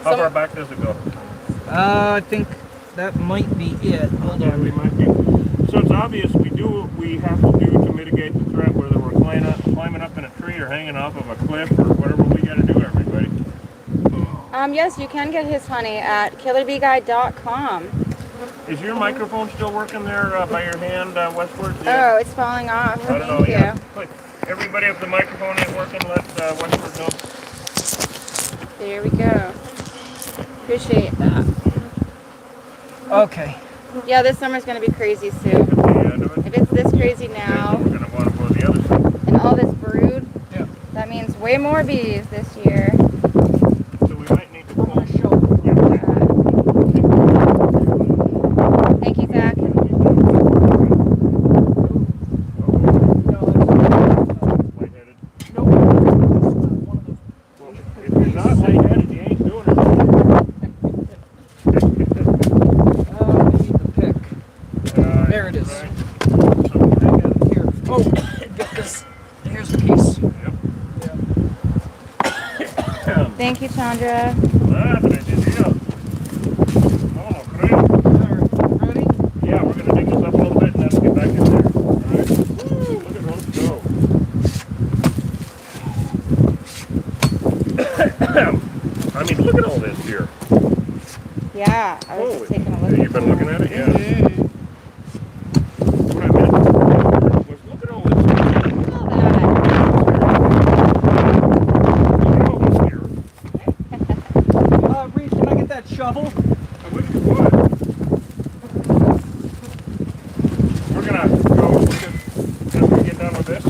How far back does it go? I think that might be it. Hold Yeah, on. we might be. So it's obvious we do what we have to do to mitigate the threat, whether we're climbing up in a tree or hanging off of a cliff or whatever we got to do, everybody. Yes, you can get his honey at killerbeeguide.com. Is your microphone still working there by your hand westward? Oh, it's falling off. I don't know. Thank you. Yeah. Quick, everybody, if the microphone ain't working, let Westward know. There we go. Appreciate that. Okay. Yeah, this summer's going to be crazy, Sue. At the end of it, If it's this crazy now we're gonna want to go to the other side. and all this brood, Yeah. that means way more bees this year. So we might need to pull. Yeah, okay. Thank you, Zach. Lightheaded. Well, if you're not lightheaded, you ain't doing it. I need the pick. There it is. Right. Here. Oh, get this. Here's the piece. Thank you, Chandra. Ah, but I did, yeah. Oh, great. Ready? Yeah, we're gonna dig this up a little bit and then get back in there. All right. Woo, look at those go. I mean, look at all this here. Yeah, I was Holy. just taking a look. You've been looking at it, yeah. Mhm. What I meant was look at all this. Look at all that. Look at all this here. Reed, can I get that shovel? I wish you would. We're gonna go look at, as we get done with this,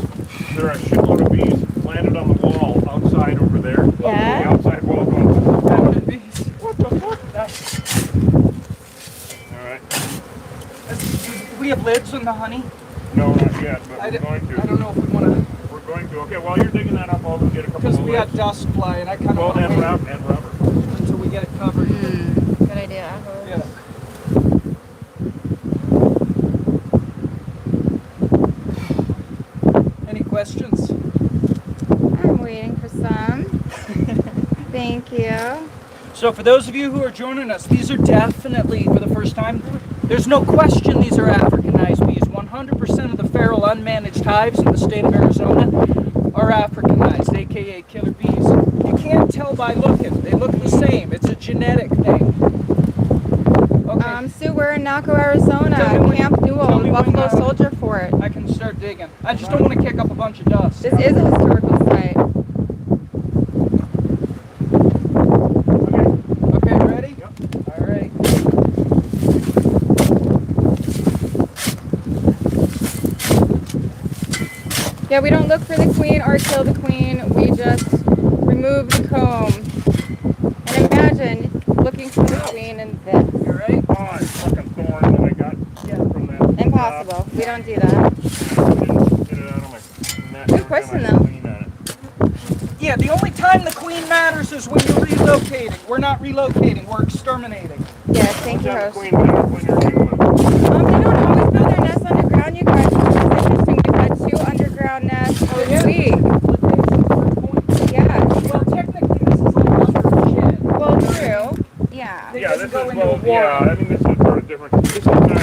there are a shitload of bees planted on the wall outside over there. Yeah? The outside wall going, what the fuck? Alright. Do we have lids on the honey? No, not yet, but we're going I don't to. know if we want to, We're going to. Okay, while you're digging that up, I'll go get a couple because of we got lids. dust flying. I kind of Well, want to and wait rubber. until we get it covered. Good idea. Yeah. Any questions? I'm waiting for some. Thank you. So for those of you who are joining us, these are definitely, for the first time, There's no question these are Africanized bees. 100% of the feral unmanaged hives in the state of Arizona are Africanized, aka killer bees. You can't tell by looking. They look the same. It's a genetic thing. Okay. Sue, we're in Naco, Arizona, Tell me when- Camp tell Newell, me when, Buffalo Soldier Fort. I can start digging. I just don't want to kick up a bunch of dust. This is a historical site. Okay, ready? Yep. All right. Yeah, we don't look for the queen or kill the queen. We just remove the comb. And imagine looking for the queen and this. You ready? Oh, it's fucking thorn that I got from that. Impossible. We don't do that. Get it out of my net Good every question, time I though. clean at it. Yeah, the only time the queen matters is when you're relocating. We're not relocating, we're exterminating. Yes, thank you, What's that host. queen doing when you're doing it? They don't always build their nests underground, you guys. It's interesting. We've had 2 underground nests this week. Yeah. Well, technically, this is like under a shed. Well, true. Yeah. They Yeah, doesn't this go is, into a well, wall. yeah, I mean, this is sort of different. This is kind of,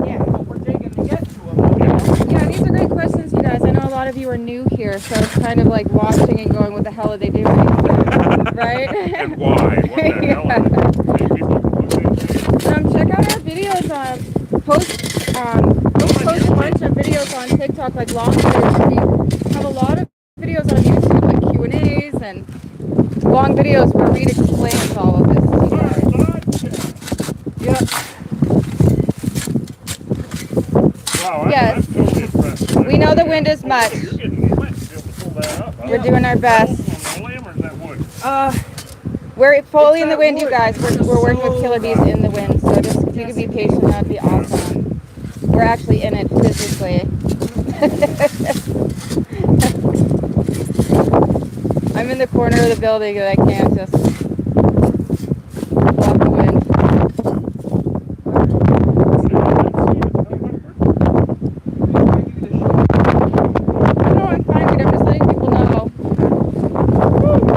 Yeah. But we're digging to get to them. Yeah, these are great questions, you guys. I know a lot of you are new here, so it's kind of like watching and going, what the hell are they doing? Right? and why? What the hell? Yeah. Many people Check out our videos on post a bunch of videos on TikTok, like long videos. We have a lot of videos on YouTube, like Q&As and long videos where Reed explains all of this to you guys. Yeah. Wow, Yes. I'm totally impressed. We know the wind is much. You're getting wet to be able to pull that up. We're doing our best. Lamb or is that wood? We're fully It's in the that wind, you wood. guys. We're working with killer bees in the wind, so just if you could be patient, that'd be awesome. We're actually in it physically. I'm in the corner of the building and I can't just block the wind. No, I'm fine, dude. I'm just letting people know.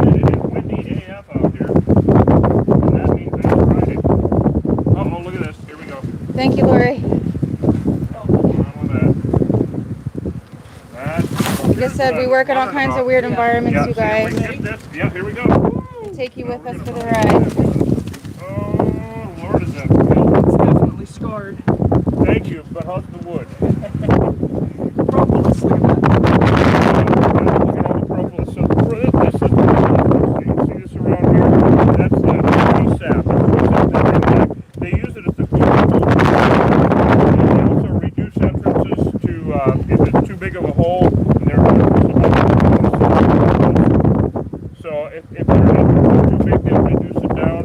It is windy AF out here. And that means it's Friday. Oh, look at this. Here we go. Thank you, Lori. On with that. Like I said, we work in all kinds of weird environments, Yeah, you see if we guys. can get this. Yeah, here we go. Take you with us for the ride. Oh, Lord, is that It's definitely scarred. Thank you, but how's the wood? Propolis, look at that. Look at all the propolis. So this is see this around here? That's the tree sap. They use it as the fuel. They also reduce entrances to if it's too big of a hole. And they're so if they're too big, they'll reduce it down.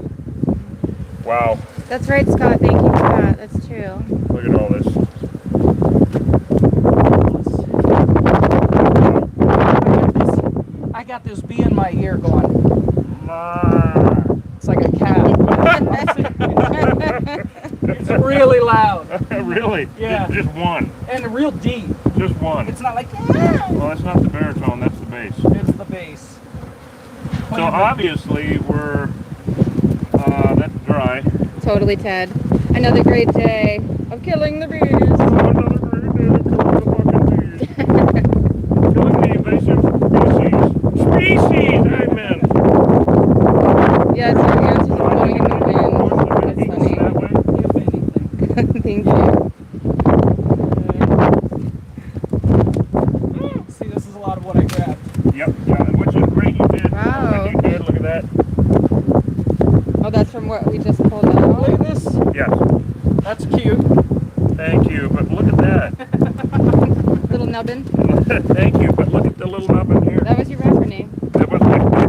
Wow, That's right, Scott. Thank you for that. That's true. look at all this. I got this bee in my ear going. Ah. It's like a cat. It's really loud Really? Yeah. Just one. and real deep. Just one. It's not like Well, that's not the baritone, that's the bass. it's the bass. So obviously we're, that's dry. Totally, Ted. Another great day of killing the bees. Another great day to kill the fucking bees. Killing the invasive species. Species, I meant. Yes, our ears are blowing in the wind. That's funny. That way? If anything. Thank you. See, this is a lot of what I grabbed. Yep, yeah, which is great you did. Wow. You did, look at that. Oh, that's from what we just pulled out. Look at this. Yes, That's cute. thank you, but look at that. Little nubbin. Thank you, but look at the little nubbin here. That was your rapper name. That was my nubbin.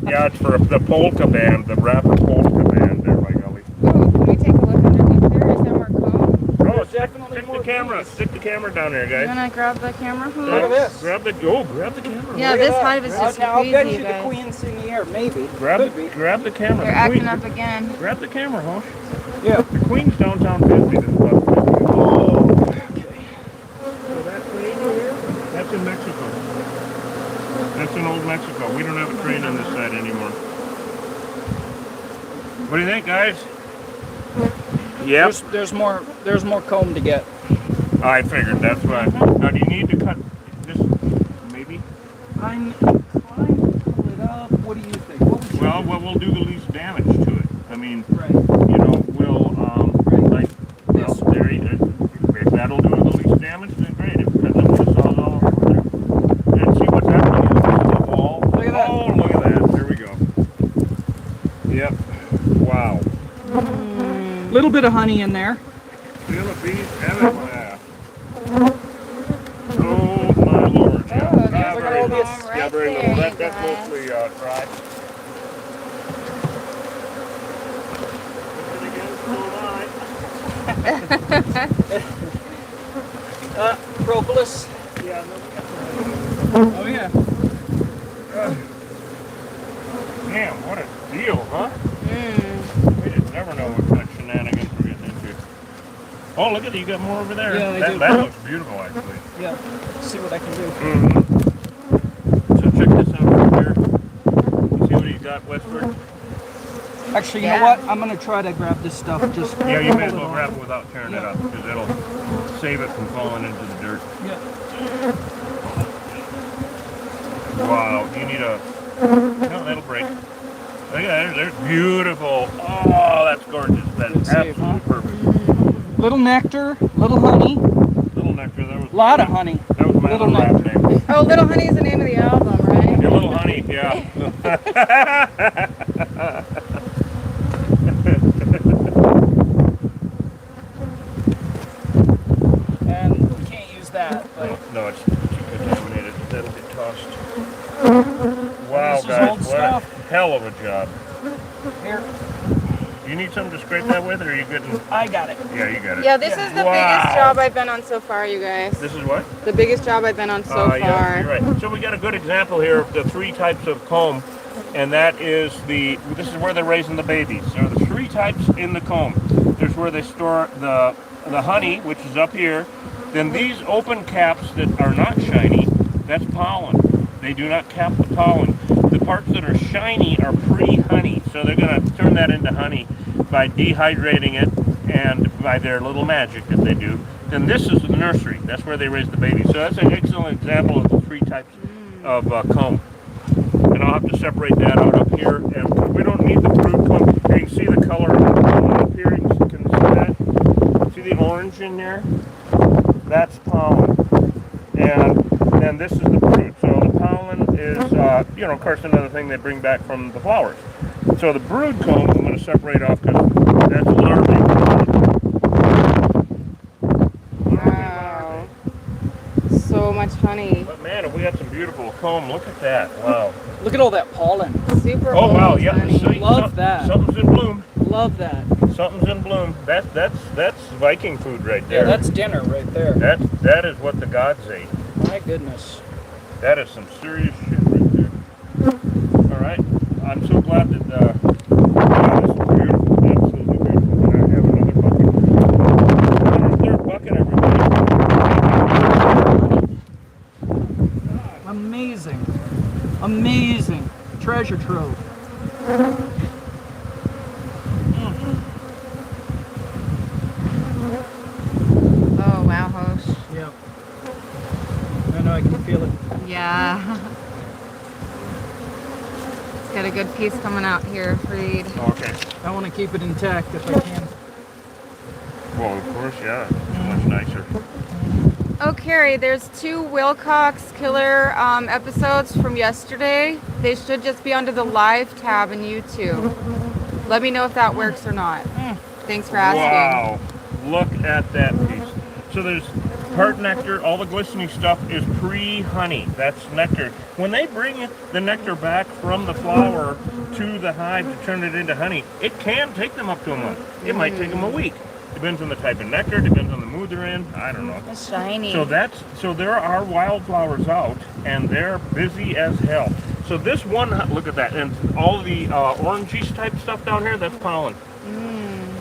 Yeah, it's for the polka band, the rapper polka band there, by golly. Ooh, can we take a look underneath there? Is there more comb? Oh, definitely stick more the camera. bees. Stick the camera down there, You guys. wanna grab the camera? Look at this. Grab the camera. Yeah, Look at this that. hive is just Now, I'll bet crazy, you you the guys. queen's in the air, maybe. Grab Could be. the camera. They're The acting queen- up again. Grab the camera, Hosh. Yeah. The Queen's downtown Disney. This is what. Oh, okay. So that train here? That's in Mexico. That's in old Mexico. We don't have a train on this side anymore. What do you think, guys? Yep. There's more comb to get. I figured that's why. Now, do you need to cut this? Maybe. I'm inclined to pull it up. What do you think? What would you Well, do? we'll do the least damage to it. I mean, Right. you know, we'll like. Well, This. there you go. If that'll do the least damage, then great. If because I'm gonna saw it all over there. And see what's happening is this is a wall. Look at that. Oh, look at that. There we go. Yep. Wow. Little bit of honey in there. Feel a beast everywhere. Oh my lord, yeah. Oh, there's Ah, look at very all nice. this. Right Yeah, very there, little. you That's guys. mostly dry. Propolis. Yeah, Oh yeah. damn, what a deal, huh? Mm. We just never know what kind of shenanigans we're getting into. Oh, look at it, you got more over there. Yeah, I that, do. that looks beautiful, actually. Yeah. See what I can do. So check this out right here. You see what he's got westward? Actually, you Yeah. know what? I'm gonna try to grab this stuff. Just Yeah, you may as hold well it grab on. it without tearing it Yeah. up, because it'll save it from falling into the dirt. Yeah. Wow, you need a... No, that'll break. Look at that, there's beautiful. Oh, that's gorgeous. That's Good save, absolutely huh? perfect. Little nectar, little honey, Little Nectar, that was... lot of honey. That was my Little little rap name. Oh, Little Honey is the name of the album, right? Your Little Honey, yeah. And we can't use that. But No, it's contaminated. That'll get tossed. Wow, This is guys, old what stuff. a hell of a job. here, You need something to scrape that with, or are you good? I got it. Yeah, you got it. Yeah, this is the Wow. biggest job I've been on so far, you guys. This is what? The biggest job I've been on so far. Yeah, you're right. So we got a good example here of the three types of comb, and that is this is where they're raising the babies. So there's three types in the comb. There's where they store the honey, which is up here. Then these open caps that are not shiny, that's pollen. They do not cap the pollen. The parts that are shiny are pre-honey, so they're going to turn that into honey by dehydrating it and by their little magic that they do. Then this is the nursery. That's where they raise the baby. So that's an excellent example of the three types of comb. And I'll have to separate that out up here. And we don't need the brood comb. Hey, you can see the color of the pollen up here. Can you see that? See the orange in there? That's pollen. And then this is the brood. So the pollen is, of course, another thing they bring back from the flowers. So the brood comb I'm going to separate off because that's larvae. Wow. So much honey. But man, we got some beautiful comb. Look at that. Wow. Look at all that pollen. Super Oh wow, old yeah. honey. See, Love that. Something's in bloom. Love that. Something's in bloom. That's Viking food right Yeah, there. that's dinner right there. That is what the gods ate. My goodness. That is some serious shit right there. All right, I'm so glad that wow, this is beautiful, absolutely beautiful. And I have another bucket. Another third bucket, everybody. Amazing. Amazing. Treasure trove. Oh, wow, Hosh. Yep. I know I can feel it. Yeah. It's got a good piece coming out here, Freed. Okay. I want to keep it intact if I can. Well, of course, yeah. Much nicer. Oh, Carrie, there's 2 Wilcox Killer episodes from yesterday. They should just be under the live tab in YouTube. Let me know if that works or not. Thanks for asking. Wow, look at that piece. So there's part nectar, all the glistening stuff is pre-honey. That's nectar. When they bring the nectar back from the flower to the hive to turn it into honey, it can take them up to a month. It might take them a week. Depends on the type of nectar, depends on the mood they're in. I don't know. It's shiny. So there are wildflowers out, and they're busy as hell. So this one, look at that, and all the orangey type stuff down here, that's pollen.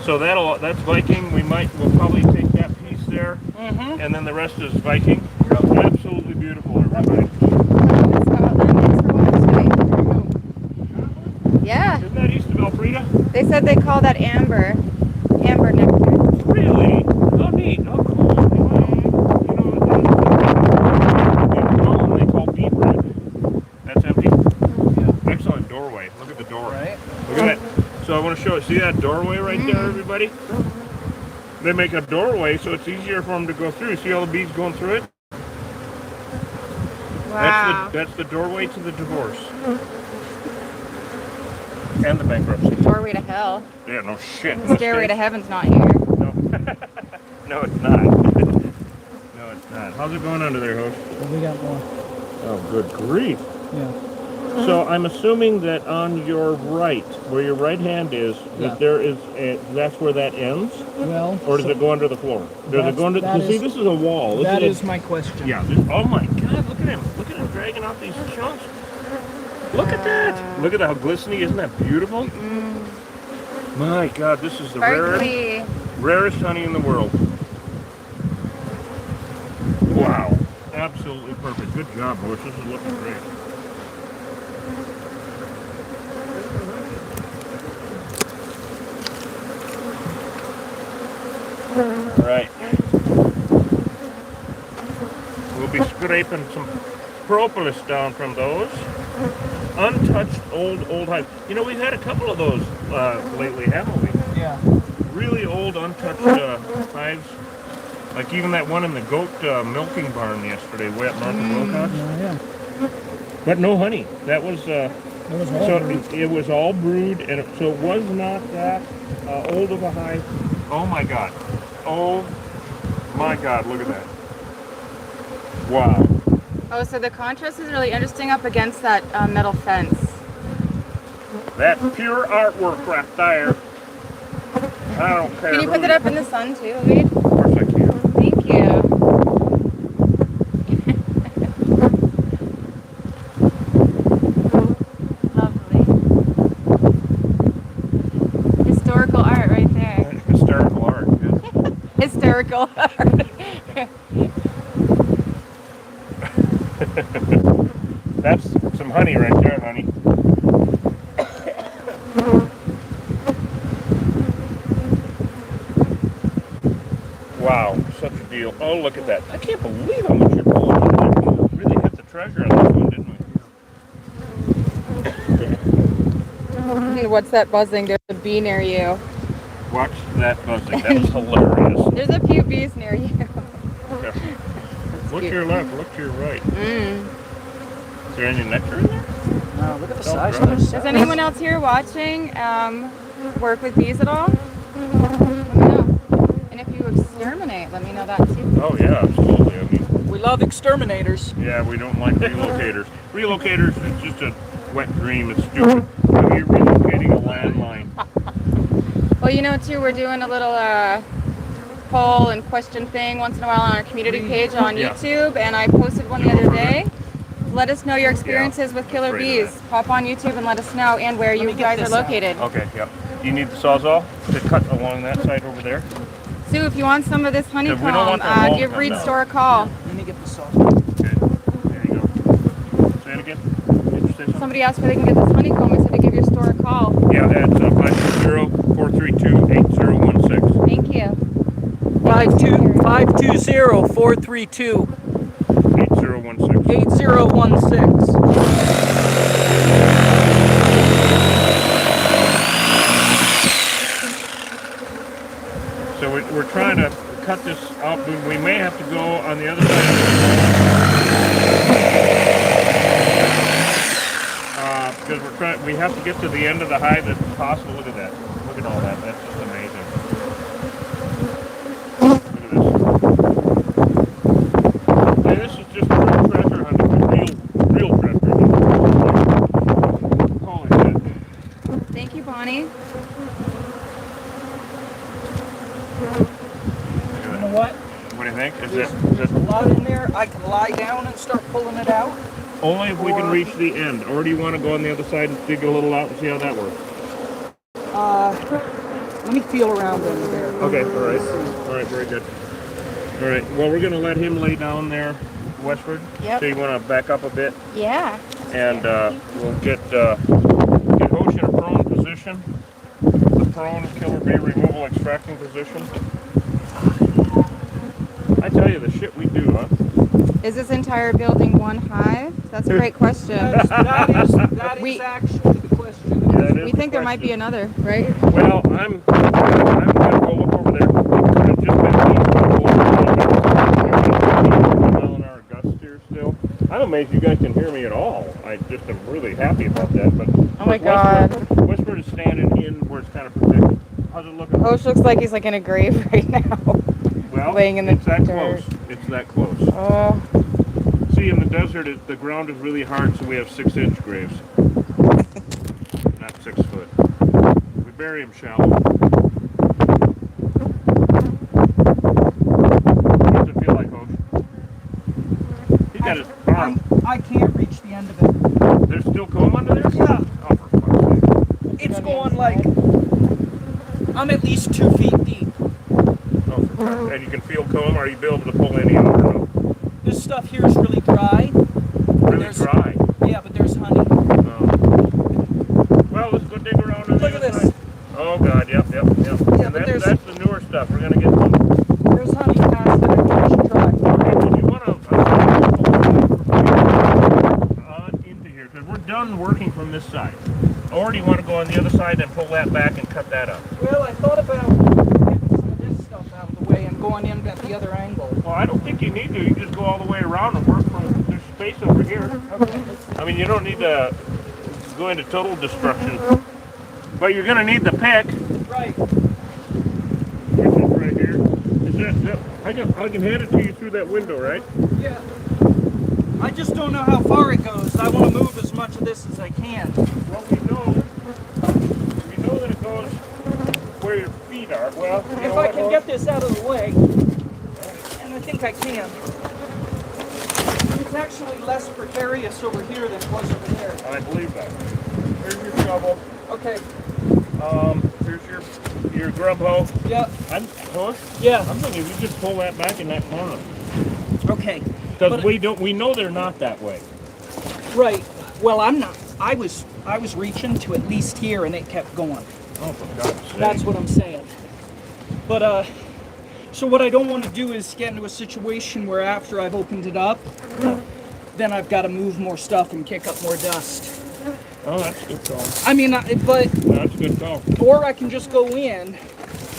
So that's Viking. We'll probably take that piece there, and then the rest is Viking. Absolutely beautiful, everybody. Scotland, thanks for watching. Yeah. Isn't that east of Elfrida? They said they call that amber. Amber nectar. Really? Oh, neat. Oh, cool. Wow. You know, they call beaver. That's empty. Yeah. Excellent doorway. Look at the door. Right. Look at that. So I want to show it. See that doorway right there, everybody? They make a doorway so it's easier for them to go through. See all the bees going through it? Wow. That's the doorway to the divorce. And the bankruptcy. Doorway to hell. Yeah, no shit. Stairway to heaven's not here. No. No, it's not. No, it's not. How's it going under there, host? We got more. Oh, good grief. Yeah. So I'm assuming that on your right, where your right hand is, Yeah. that there is that's where that ends? Well, Or does it go under the floor? Does it go under? that See, is- this is a wall. This that is is my question. Yeah. Oh my God! Look at him! Look at him dragging out these chunks. Look at that! Look at how glistening! Isn't that beautiful? My God! This is the Sparkly. rarest honey in the world. Wow! Absolutely perfect. Good job, Bush. This is looking great. All right. We'll be scraping some propolis down from those. Untouched old hives. You know, we've had a couple of those lately, haven't we? Yeah. Really old, untouched hives. Like even that one in the goat milking barn yesterday, way up north of Wilcox. Yeah. But no honey. That was It was all so brewed. it was all brewed, and so it was not that old of a hive. Oh my God! Oh my God! Look at that! Wow! Oh, so the contrast is really interesting up against that metal fence. That's pure artwork right there. I don't care. Can you who put that up in the sun too, Wade? Of course I can. Thank you. Lovely. Historical art right there. Hysterical art. Yeah. Hysterical art. That's some honey right there, honey. Wow, such a deal. Oh, look at that. I can't believe how much you're pulling. We really hit the treasure on this one, didn't we? What's that buzzing? There's a bee near you. Watch that buzzing. That's hilarious. There's a few bees near you. Look to your left, look to your right. Mm. Is there any nectar in there? No, look at the Oh, size brother. of this. Does anyone else here watching work with bees at all? Let me know. And if you exterminate, let me know that too. Oh, yeah, absolutely. I mean, We love exterminators. yeah, we don't like relocators. Relocators is just a wet dream. It's stupid. You're relocating a landline. Well, you know too, we're doing a little poll and question thing once in a while on our community page on Yeah. YouTube, and I posted one the other day. Let us know your experiences with killer afraid of bees. Pop on YouTube and let us know, and where you me get guys are this out. located. Okay, yep. You need the Sawzall to cut along that side over there? Sue, if you want some of this we don't honeycomb, want that wall to give come Reed down. Store a call. Let me get the sauce. Okay, there you go. Say it again. Did you say something? Somebody asked where they can get this honeycomb. I said to give your store a call. Yeah, that's 520-432-8016. Thank you. 520-432 8016. 8016. So we're trying to cut this out. We may have to go on the other side. Because we have to get to the end of the hive if possible. Look at that. Look at all that. That's just amazing. Look at this. Hey, this is just pure treasure hunting. Real treasure hunting. Holy shit. Thank you, Bonnie. Look You at know that. what? What do you think? Is There's it a lot in there. I can lie down and start pulling it out. only if we can Or- reach the end? Or do you want to go on the other side and dig a little out and see how that works? Let me feel around under there. Okay, all right. All right, very good. All right, well, we're going to let him lay down there, Westford. Yep. So you want to back up a bit, Yeah. and we'll get Hosh in a prone position. the prone killer bee removal extracting position? I tell you, the shit we do, huh? Is this entire building one hive? That's a great question. That We- is actually the question. Yeah, it is We the think there might be question. another, right? Well, I'm gonna go look over there. I've just been mile-an-hour gusts here still. I'm amazed you guys can hear me at all. I just am really happy about that. But Oh my God. Whisper is standing in where it's kind of protected. How's it looking? Hosh looks like he's like in a grave right now. Well, laying in the it's that dirt. close. It's that close. Oh, See, in the desert, the ground is really hard, so we have 6-inch graves. Not 6 foot. We bury them shallow. What's it feel like, Hosh? He got his arm. I can't reach the end of it. There's still comb under there? Yeah. Oh, for fuck's sake. It's going like, I'm at least 2 feet deep. Oh, for fuck's sake. And you can feel comb? Are you able to pull any out or no? This stuff here is really dry. Really There's- dry. Yeah, but there's honey. Oh. Well, let's go dig around on the Look at other this. side. Oh, God. Yep. Yeah, And but there's- that's the newer stuff. We're going to get some. There's honey past it. I think we should try. Okay, well, you want to on into here because we're done working from this side. Or do you want to go on the other side and pull that back and cut that up? Well, I thought about getting some of this stuff out of the way and going in at the other angle. Well, I don't think you need to. You just go all the way around and work from there's space over here. I mean, you don't need to go into total destruction. But you're going to need the pick. Right. Which is right here. Is that I can hand it to you through that window, right? Yeah. I just don't know how far it goes. I want to move as much of this as I can. Well, we know that it goes where your feet are. Well, you If know I what, can Hosh? get this out of the way, and I think I can. It's actually less precarious over here than it was over there. I believe that. Here's your shovel. Okay. Here's your grub hoe. Yeah. Hosh? Yeah. I'm thinking we just pull that back in that corner. Okay. Because But- we know they're not that way. Right. Well, I'm not. I was reaching to at least here, and it kept going. Oh, for God's sake. That's what I'm saying. But so what I don't want to do is get into a situation where after I've opened it up, then I've got to move more stuff and kick up more dust. Oh, that's a good call. I mean, but That's a good call. or I can just go in.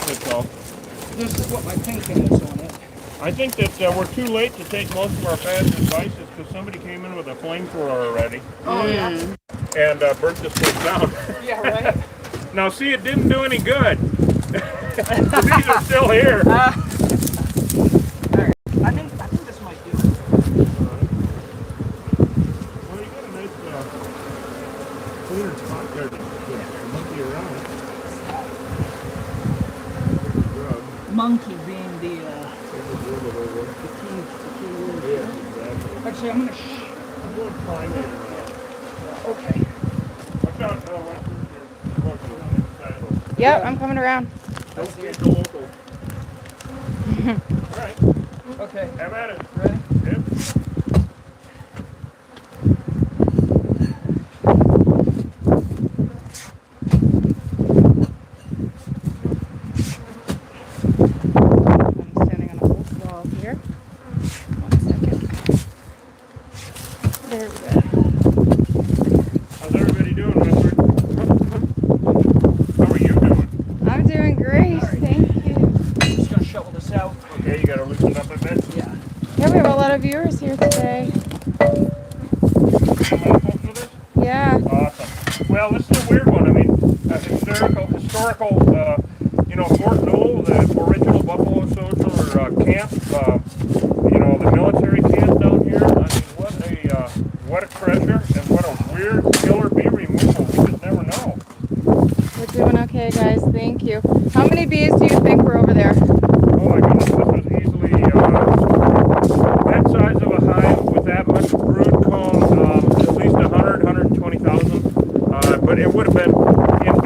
Good call. This is what my thinking is on it. I think that we're too late to take most of our fast advices because somebody came in with a flamethrower already Oh yeah. and burnt this place down. Yeah. Right. Now, see, it didn't do any good. The bees are still here. All right. I think this might do it. Well, you got a nice cleaner spot there to monkey around. Grub. Monkey being the key. Yeah, exactly. Actually, I'm gonna. I'm going to climb it. Okay. Watch out, yep, I'm coming around. Don't be the local. All right, Okay. have at it. Ready? Yep. I'm standing on a old wall here. 1 second. There we go. How's everybody doing, Westford? How are you doing? I'm doing great, thank you. I'm just gonna shovel this out. Okay, you got to loosen up a bit. Yeah. Yeah, we have a lot of viewers here today. Come on, folks, with us? Yeah. Awesome. Well, this is a weird one. I mean, historical, Fort Knoll, the original Buffalo Soldier camp, the military camp down here. I mean, what a treasure and what a weird killer bee removal. We just never know. We're doing okay, guys. Thank you. How many bees do you think were over there? Oh my goodness, this was easily that size of a hive with that much brood comb, at least 100, 120,000. But it would have been, in a 2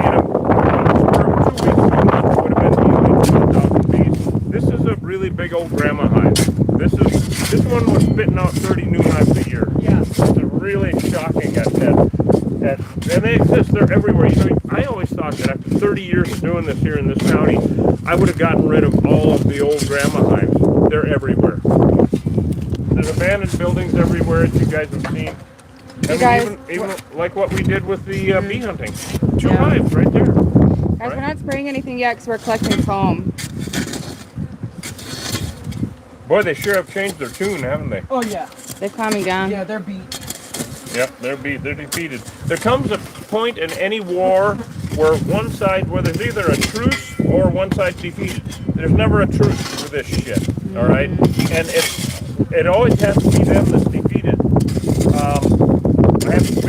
weeks, it would have been easily 2,000 bees. This is a really big old grandma hive. This one was spitting out 30 new hives a year. Yeah. It's really shocking and they exist. They're everywhere. I always thought that after 30 30 years of doing this here in this county, I would have gotten rid of all of the old grandma hives. They're everywhere. There's abandoned buildings everywhere, as you guys have seen. I mean, guys- even like what we did with the bee hunting. 2 Yeah. hives right there. Guys, we're Right. not spraying anything yet because we're collecting foam. Boy, they sure have changed their tune, haven't they? Oh yeah. They're calming down. Yeah, they're beat. Yep, they're defeated. There comes a point in any war where one side, where there's either a truce or one side's defeated. There's never a truce for this shit, all right? And it always has to be them that's defeated. We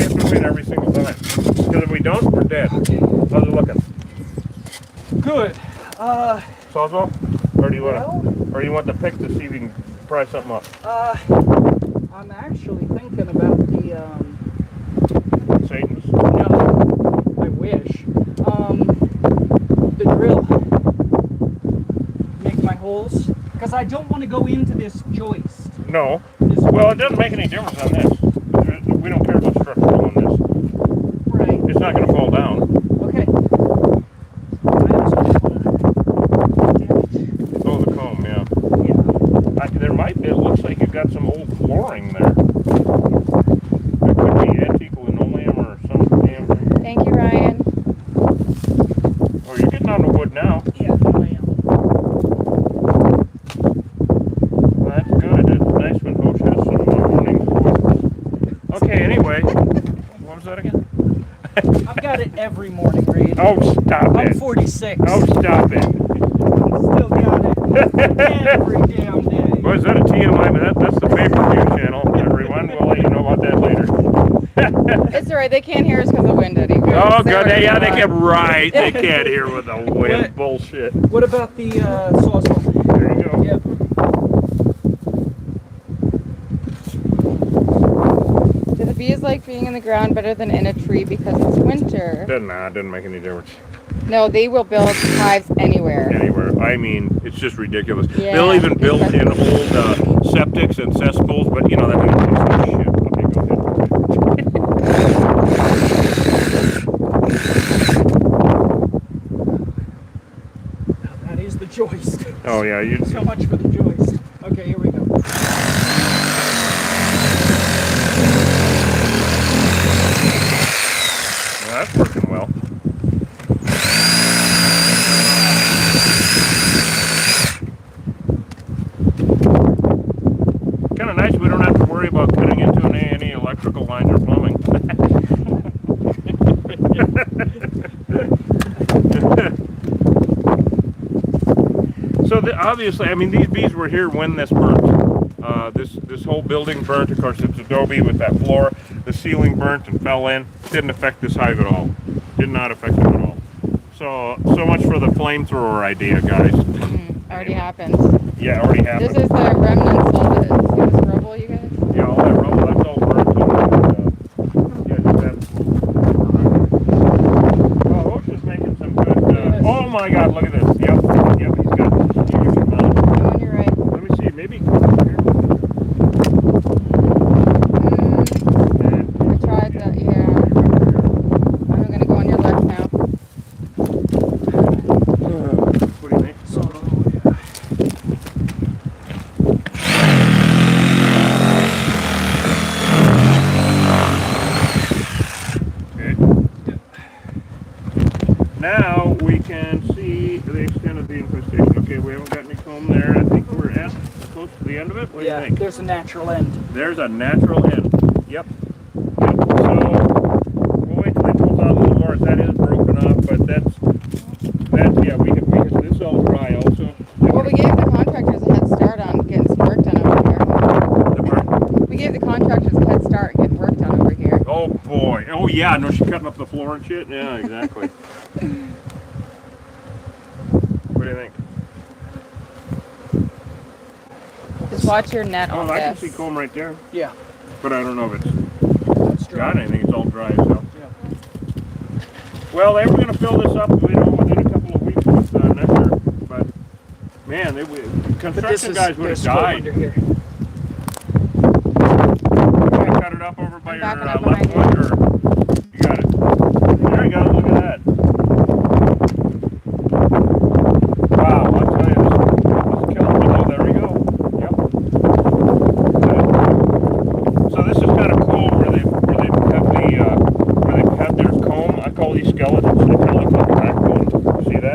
have to win every single time. Because if we don't, we're dead. How's it looking? Good. Sawzall? Or do you want the pick to see if you can pry something up? I'm actually thinking about the Satan's? no, I wish. The drill. Make my holes. Because I don't want to go into this joist. No. This Well, it doesn't make any difference on this. We don't care about structure on this. right. It's not going to fall down. Okay. I also wanna- damn it. Oh, the comb, yeah. Yeah. There might be, it looks like you've got some old flooring there. It could be antique linoleum or some damn thing. Thank you, Ryan. Oh, you're getting on the wood now. Yeah, I am. Well, that's good. It's nice when Hosh has some morning wood. Okay, anyway. What was that again? I've got it every morning, Reed. Oh, stop I'm it. 46. Oh, stop it. Still got it every damn day. Boy, is that a TMI? But that's the pay-per-view channel, everyone. We'll let you know about that later. It's alright, they can't hear us because of wind, Eddie. Oh, God, They yeah, were- they kept right. They can't hear with the wind. What? Bullshit. What about the sawzall? There you go. Yep. Do the bees like being in the ground better than in a tree because it's winter? Doesn't make any difference. No, they will build hives anywhere. Anywhere. I mean, it's just ridiculous. Yeah, They'll even build in old exactly. septics and cesspools, but you know, that kind of shit. Okay, go ahead. That is the joist. Oh, yeah, you. So much for the joist. Okay, here we go. Well, that's working well. Kind of nice we don't have to worry about cutting into any electrical lines or plumbing. So obviously, I mean, these bees were here when this burnt. This whole building burnt. Of course, it's adobe with that floor. The ceiling burnt and fell in. Didn't affect this hive at all. Did not affect it at all. So much for the flamethrower idea, guys. Already happened. Yeah, already This happened. is the remnants of it. See this rubble, you guys? Yeah, all that rubble, that's all burnt. Yeah, just that. Oh, Hosh is making some good. Oh my God, look at this. Yep, he's got a huge amount. I'm on your right. Let me see, maybe come over here. I tried that, yeah. I'm gonna go on your left now. What do you think? Okay. Now we can see the extent of the infestation. Okay, we haven't got any comb there. I think we're at close to the end of it. What do you think? There's a natural end. There's a natural end. Yep. So we'll wait till it pulls out a little more. That is broken up, but that's yeah. We can this is all dry also. Well, we gave the contractors a head start on getting some work done over here. The burn. We gave the contractors a head start getting work done over here. Oh boy. Oh yeah. No, she's cutting up the floor and shit. Yeah, exactly. What do you think? Just watch your net Oh, on I can this. see comb right there, Yeah. but I don't know if it's That's got anything. It's all dry. So. Yeah. Well, they were going to fill this up, within a couple of weeks with nectar, but man, construction guys would have died. Under here. You want to cut it up over by I'm your backing up left behind foot, or you got it? There you go. Look at that.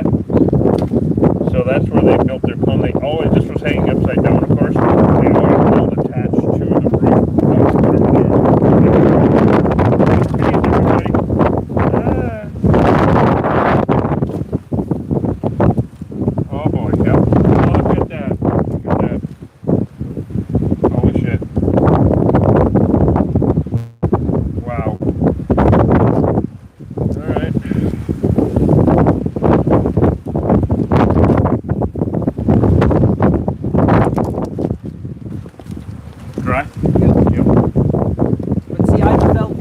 that? So that's where they built their plumbing. Oh, this was hanging upside down, of course. They always built attached to the roof. Oh boy, yep. Look at that. Look at that. Holy shit. Wow. Alright. Dry? Yep. But see, I felt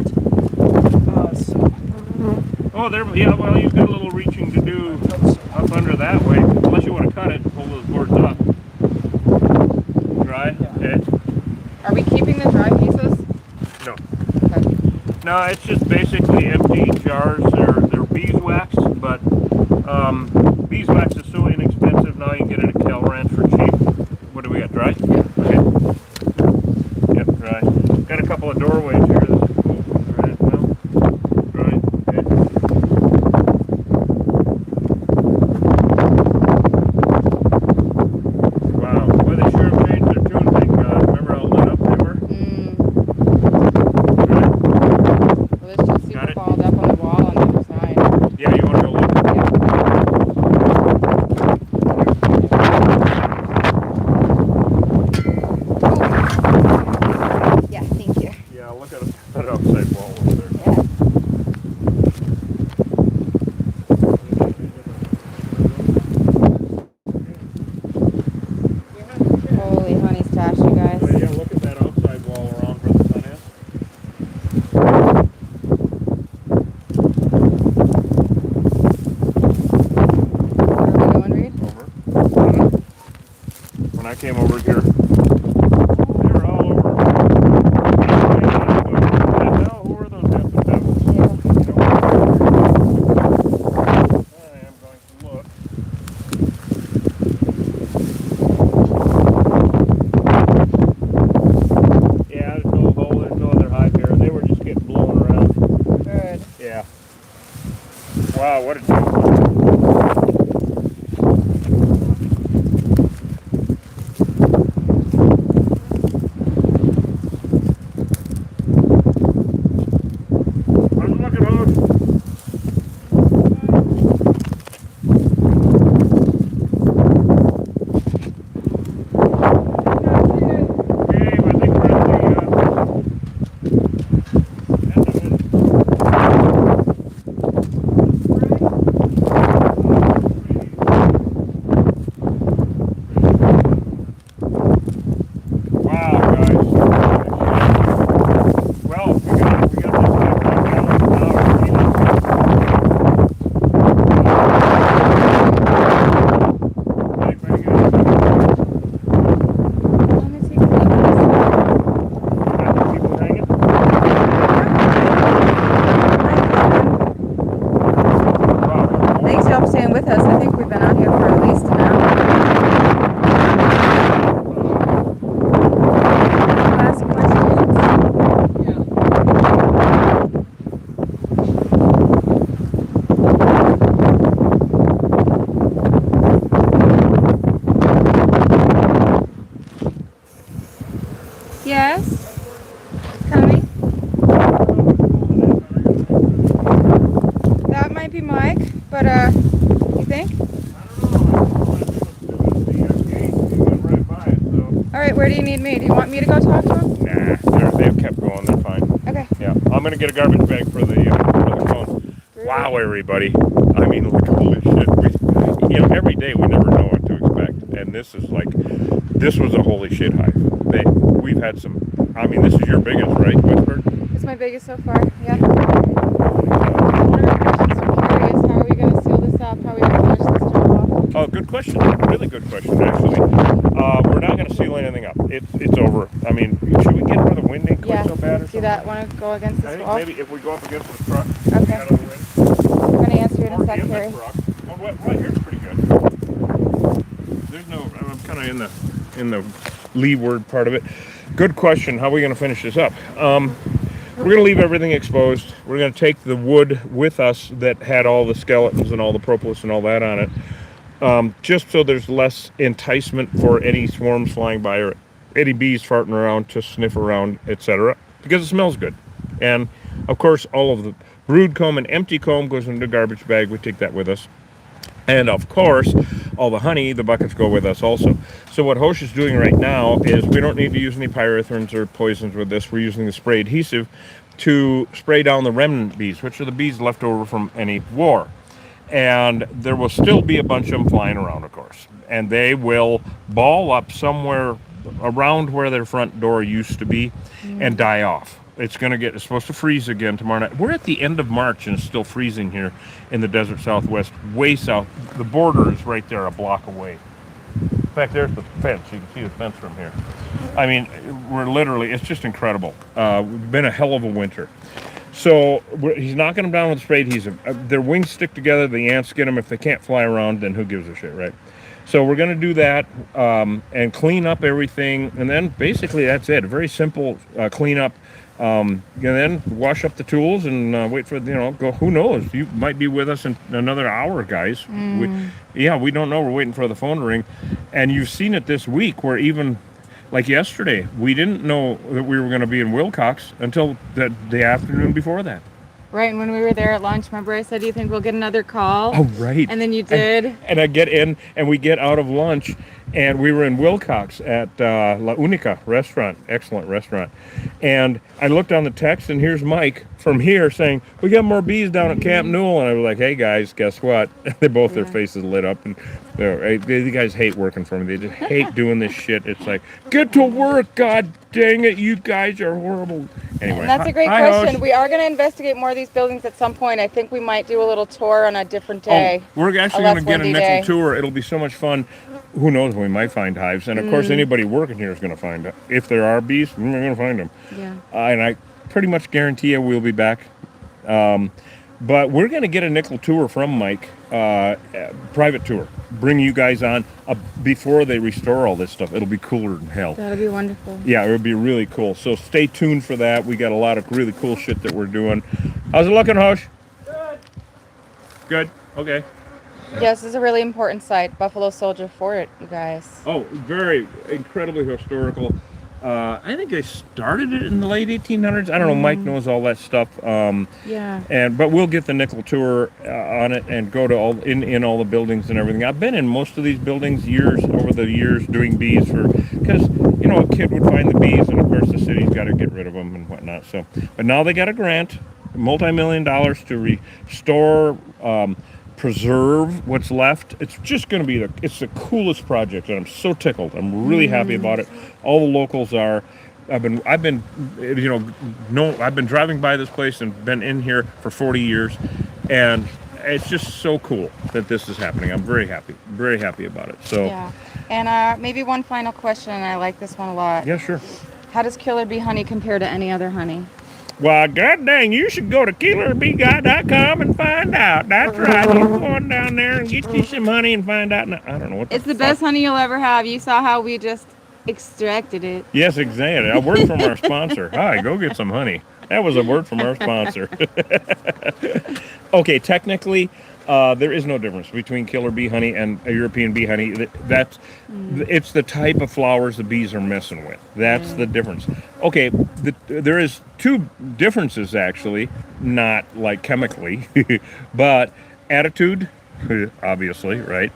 Oh, there, yeah, well, you've got a little reaching to do up under that way, unless you want to cut it and pull those boards up. Dry? Okay. Are we keeping the dry pieces? No. Okay. No, it's just basically empty jars. They're beeswax, but beeswax is so inexpensive now you can get it at Cal Ranch for cheap. What do we got? Dry? Yeah. Okay. Yep, dry. Got a couple of doorways here. This is cool. Alright, well, dry. Okay. Wow, boy, they sure have changed their tune. Remember how lit up they were? Right. Well, this just Got super it. balled up on the wall on the other side. Yeah, you want to go look? Yeah, thank you. Yeah, look at that outside wall over there. Yeah. Holy honey stash, you guys. But yeah, look at that outside wall around where the sun is. Where are we going, Reed? Over. When I came over here, they were all over. What the hell? Who are those half the devils? Yeah. I am going to look. Yeah, there's no hole, there's no other hive here. They were just getting blown around. Good. Yeah. Wow, what a deal. What are you looking at? Hey, I think we're at wow, guys. Well, we got this guy right down pretty good. Let me take a look. Got the people hanging? Wow. Thanks y'all for staying with us. I think we've been out here for at least an hour. Last questions? Yes? Coming? That might be Mike, but you think? Alright, where do you need me? Do you want me to go talk to him? Nah, they've kept going. They're fine. Okay. Yeah, I'm gonna get a garbage bag for the phone. Wow, everybody! I mean, like, holy shit! Every day we never know what to expect, and this is like, this was a holy shit hive. We've had some. I mean, this is your biggest, right, Westford? It's my biggest so far, yeah. One of our questions are curious, how are we going to seal this up? How are we going to finish this job off? Oh, good question. Really good question, actually. We're not going to seal anything up. It's over. I mean, should we get where the wind ain't quite Yeah, so bad or do something? that. Want to go against I this think wall? maybe if we go up against the truck, Okay. out of the wind, We're going to answer it in or a sec, in the Carrie. truck. Well, right here's pretty good. There's no. I'm kind of in the leeward part of it. Good question. How are we going to finish this up? we're going to leave everything exposed. We're going to take the wood with us that had all the skeletons and all the propolis and all that on it, just so there's less enticement for any swarms flying by or any bees farting around to sniff around, etc., because it smells good. And of course, all of the brood comb and empty comb goes in the garbage bag. We take that with us. And of course, all the honey, the buckets go with us also. So what Hosh is doing right now is we don't need to use any pyrethrins or poisons with this. We're using the spray adhesive to spray down the remnant bees, which are the bees left over from any war. And there will still be a bunch of them flying around, of course. And they will ball up somewhere around where their front door used to be and die off. It's supposed to freeze again tomorrow night. We're at the end of March and it's still freezing here in the desert Southwest, way south. The border is right there a block away. In fact, there's the fence. You can see the fence from here. I mean, it's just incredible. It's been a hell of a winter. So he's knocking them down with the spray adhesive. Their wings stick together. The ants get them. If they can't fly around, then who gives a shit, right? So we're going to do that and clean up everything. And then basically that's it. A very simple cleanup. And then wash up the tools and wait for, go. Who knows? You might be with us in another hour, guys. We don't know. We're waiting for the phone to ring. And you've seen it this week where even like yesterday, we didn't know that we were going to be in Wilcox until the afternoon before that. Right, and when we were there at lunch, remember I said, do you think we'll get another call? Oh, right. And then you did. And I get in, and we get out of lunch, and we were in Wilcox at La Unica restaurant, excellent restaurant. And I looked on the text, and here's Mike from here saying, we got more bees down at Camp Newell. And I was like, hey, guys, guess what? Their faces lit up. And the guys hate working for me. They just hate doing this shit. It's like, get to work, God dang it, you guys are horrible. Anyway, and that's a great question. We are going to investigate more of these buildings at some point. I think we might do a little tour on a different day. We're actually going to get a nickel tour. It'll be so much fun. Who knows, we might find hives. And of course, anybody working here is going to find it. If there are bees, we're going to find them. Yeah. And I pretty much guarantee you we'll be back. But we're going to get a nickel tour from Mike, private tour. Bring you guys on before they restore all this stuff. It'll be cooler than hell. That'll be wonderful. Yeah, it'll be really cool. So stay tuned for that. We got a lot of really cool shit that we're doing. How's it looking, Hosh? Good. Good? Okay. Yes, this is a really important site, Buffalo Soldier Fort, you guys. Oh, very incredibly historical. I think they started it in the late 1800s. I don't know. Mike knows all that stuff. But we'll get the nickel tour on it and go to all in all the buildings and everything. I've been in most of these buildings over the years doing bees because a kid would find the bees and of course the city's got to get rid of them and whatnot. So, but now they got a grant, multi-million dollars to restore. Preserve what's left. It's just going to be it's the coolest project, and I'm so tickled. I'm really happy about it. All the locals are. I've been driving by this place and been in here for 40 years, and it's just so cool that this is happening. I'm very happy about it. So yeah, and maybe one final question. I like this one a lot. Yeah, sure. How does killer bee honey compare to any other honey? Well, god dang, you should go to killerbeeguy.com and find out. That's right. You go on down there and get you some honey and find out. I don't know what it's the best honey you'll ever have. You saw how we just extracted it. Yes, exactly. A word from our sponsor. Hi, go get some honey. That was a word from our sponsor. Okay, technically, there is no difference between killer bee honey and European bee honey. It's the type of flowers the bees are messing with. That's the difference. Okay, there is two differences actually, not like chemically, but attitude, obviously, right,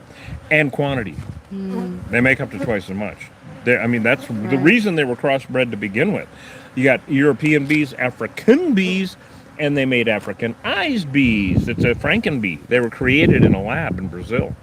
and quantity. They make up to twice as much. That's the reason they were crossbred to begin with. You got European bees, African bees, and they made Africanized bees. It's a Frankenbee. They were created in a lab in Brazil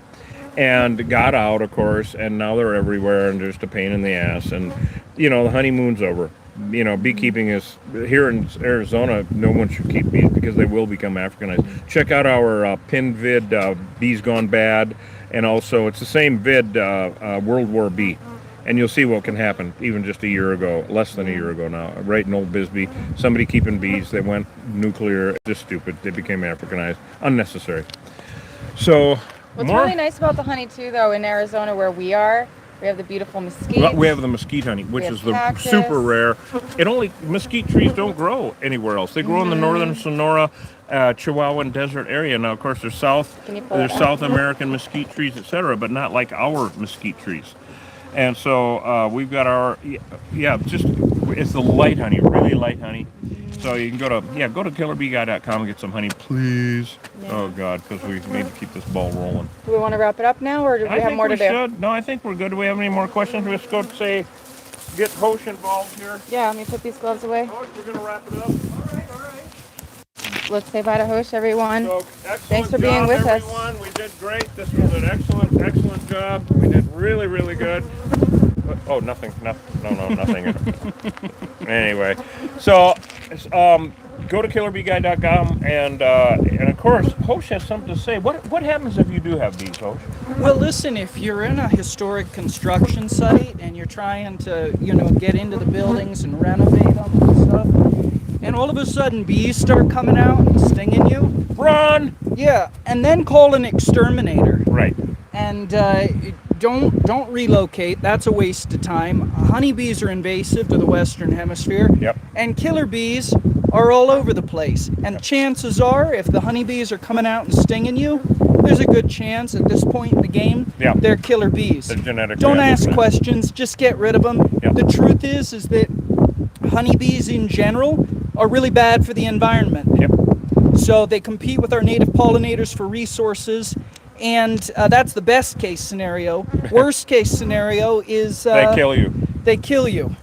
and got out, of course, and now they're everywhere and just a pain in the ass. And, the honeymoon's over. Beekeeping is, here in Arizona, no one should keep bees because they will become Africanized. Check out our pin vid, Bees Gone Bad, and also it's the same vid, World War Bee. And you'll see what can happen even just a year ago, less than a year ago now, right in Old Bisbee. Somebody keeping bees, they went nuclear, just stupid. They became Africanized, unnecessary. So, what's really nice about the honey too, though, in Arizona where we are, We have the beautiful mesquite. Well, we have the mesquite honey, which have is the cactus. super rare. Mesquite trees don't grow anywhere else. They grow in the northern Sonora, Chihuahuan desert area. Now, of course, there's Can you pull it South American mesquite trees, etc., but not like our mesquite trees. And so we've got our it's the light honey, really light honey. So you can go to killerbguy.com and get some honey, please. Yeah. Oh God, because we need to keep this ball rolling. Do we want to wrap it up now, or do we I have think more we to do? should. No, I think we're good. Do we have any more questions? Let's go get Hosh involved here. Yeah, let me put these gloves away. Hosh, we're gonna wrap it up. All right. Let's say bye to Hosh, everyone. So, Thanks for being with us. everyone. We did great. This was an excellent job. We did really, really good. Oh, nothing. No, nothing. Anyway, so go to killerbguy.com and of course, Hosh has something to say. What happens if you do have bees, Hosh? Well, listen, if you're in a historic construction site and you're trying to, get into the buildings and renovate them and stuff, and all of a sudden bees start coming out and stinging you, Run! yeah, and then call an exterminator. Right. And don't relocate. That's a waste of time. Honeybees are invasive to the Western Hemisphere. Yep. And killer bees are all over the place. And chances are, if the honeybees are coming out and stinging you, there's a good chance at this point in the game Yeah. they're killer bees. They're genetically Don't ask engineered. questions. Just get rid of them. Yeah. The truth is that honeybees in general are really bad for the environment. Yep. So they compete with our native pollinators for resources, and that's the best case scenario. Worst case scenario is They kill you. They kill you.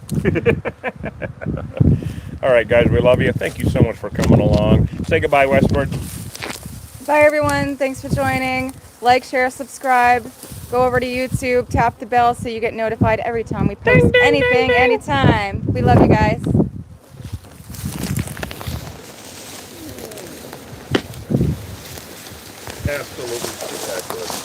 All right, guys, we love you. Thank you so much for coming along. Say goodbye, Westward. Bye, everyone. Thanks for joining. Like, share, subscribe. Go over to YouTube, tap the bell so you get notified every time we post anything, anytime. We love you guys. Absolutely spectacular.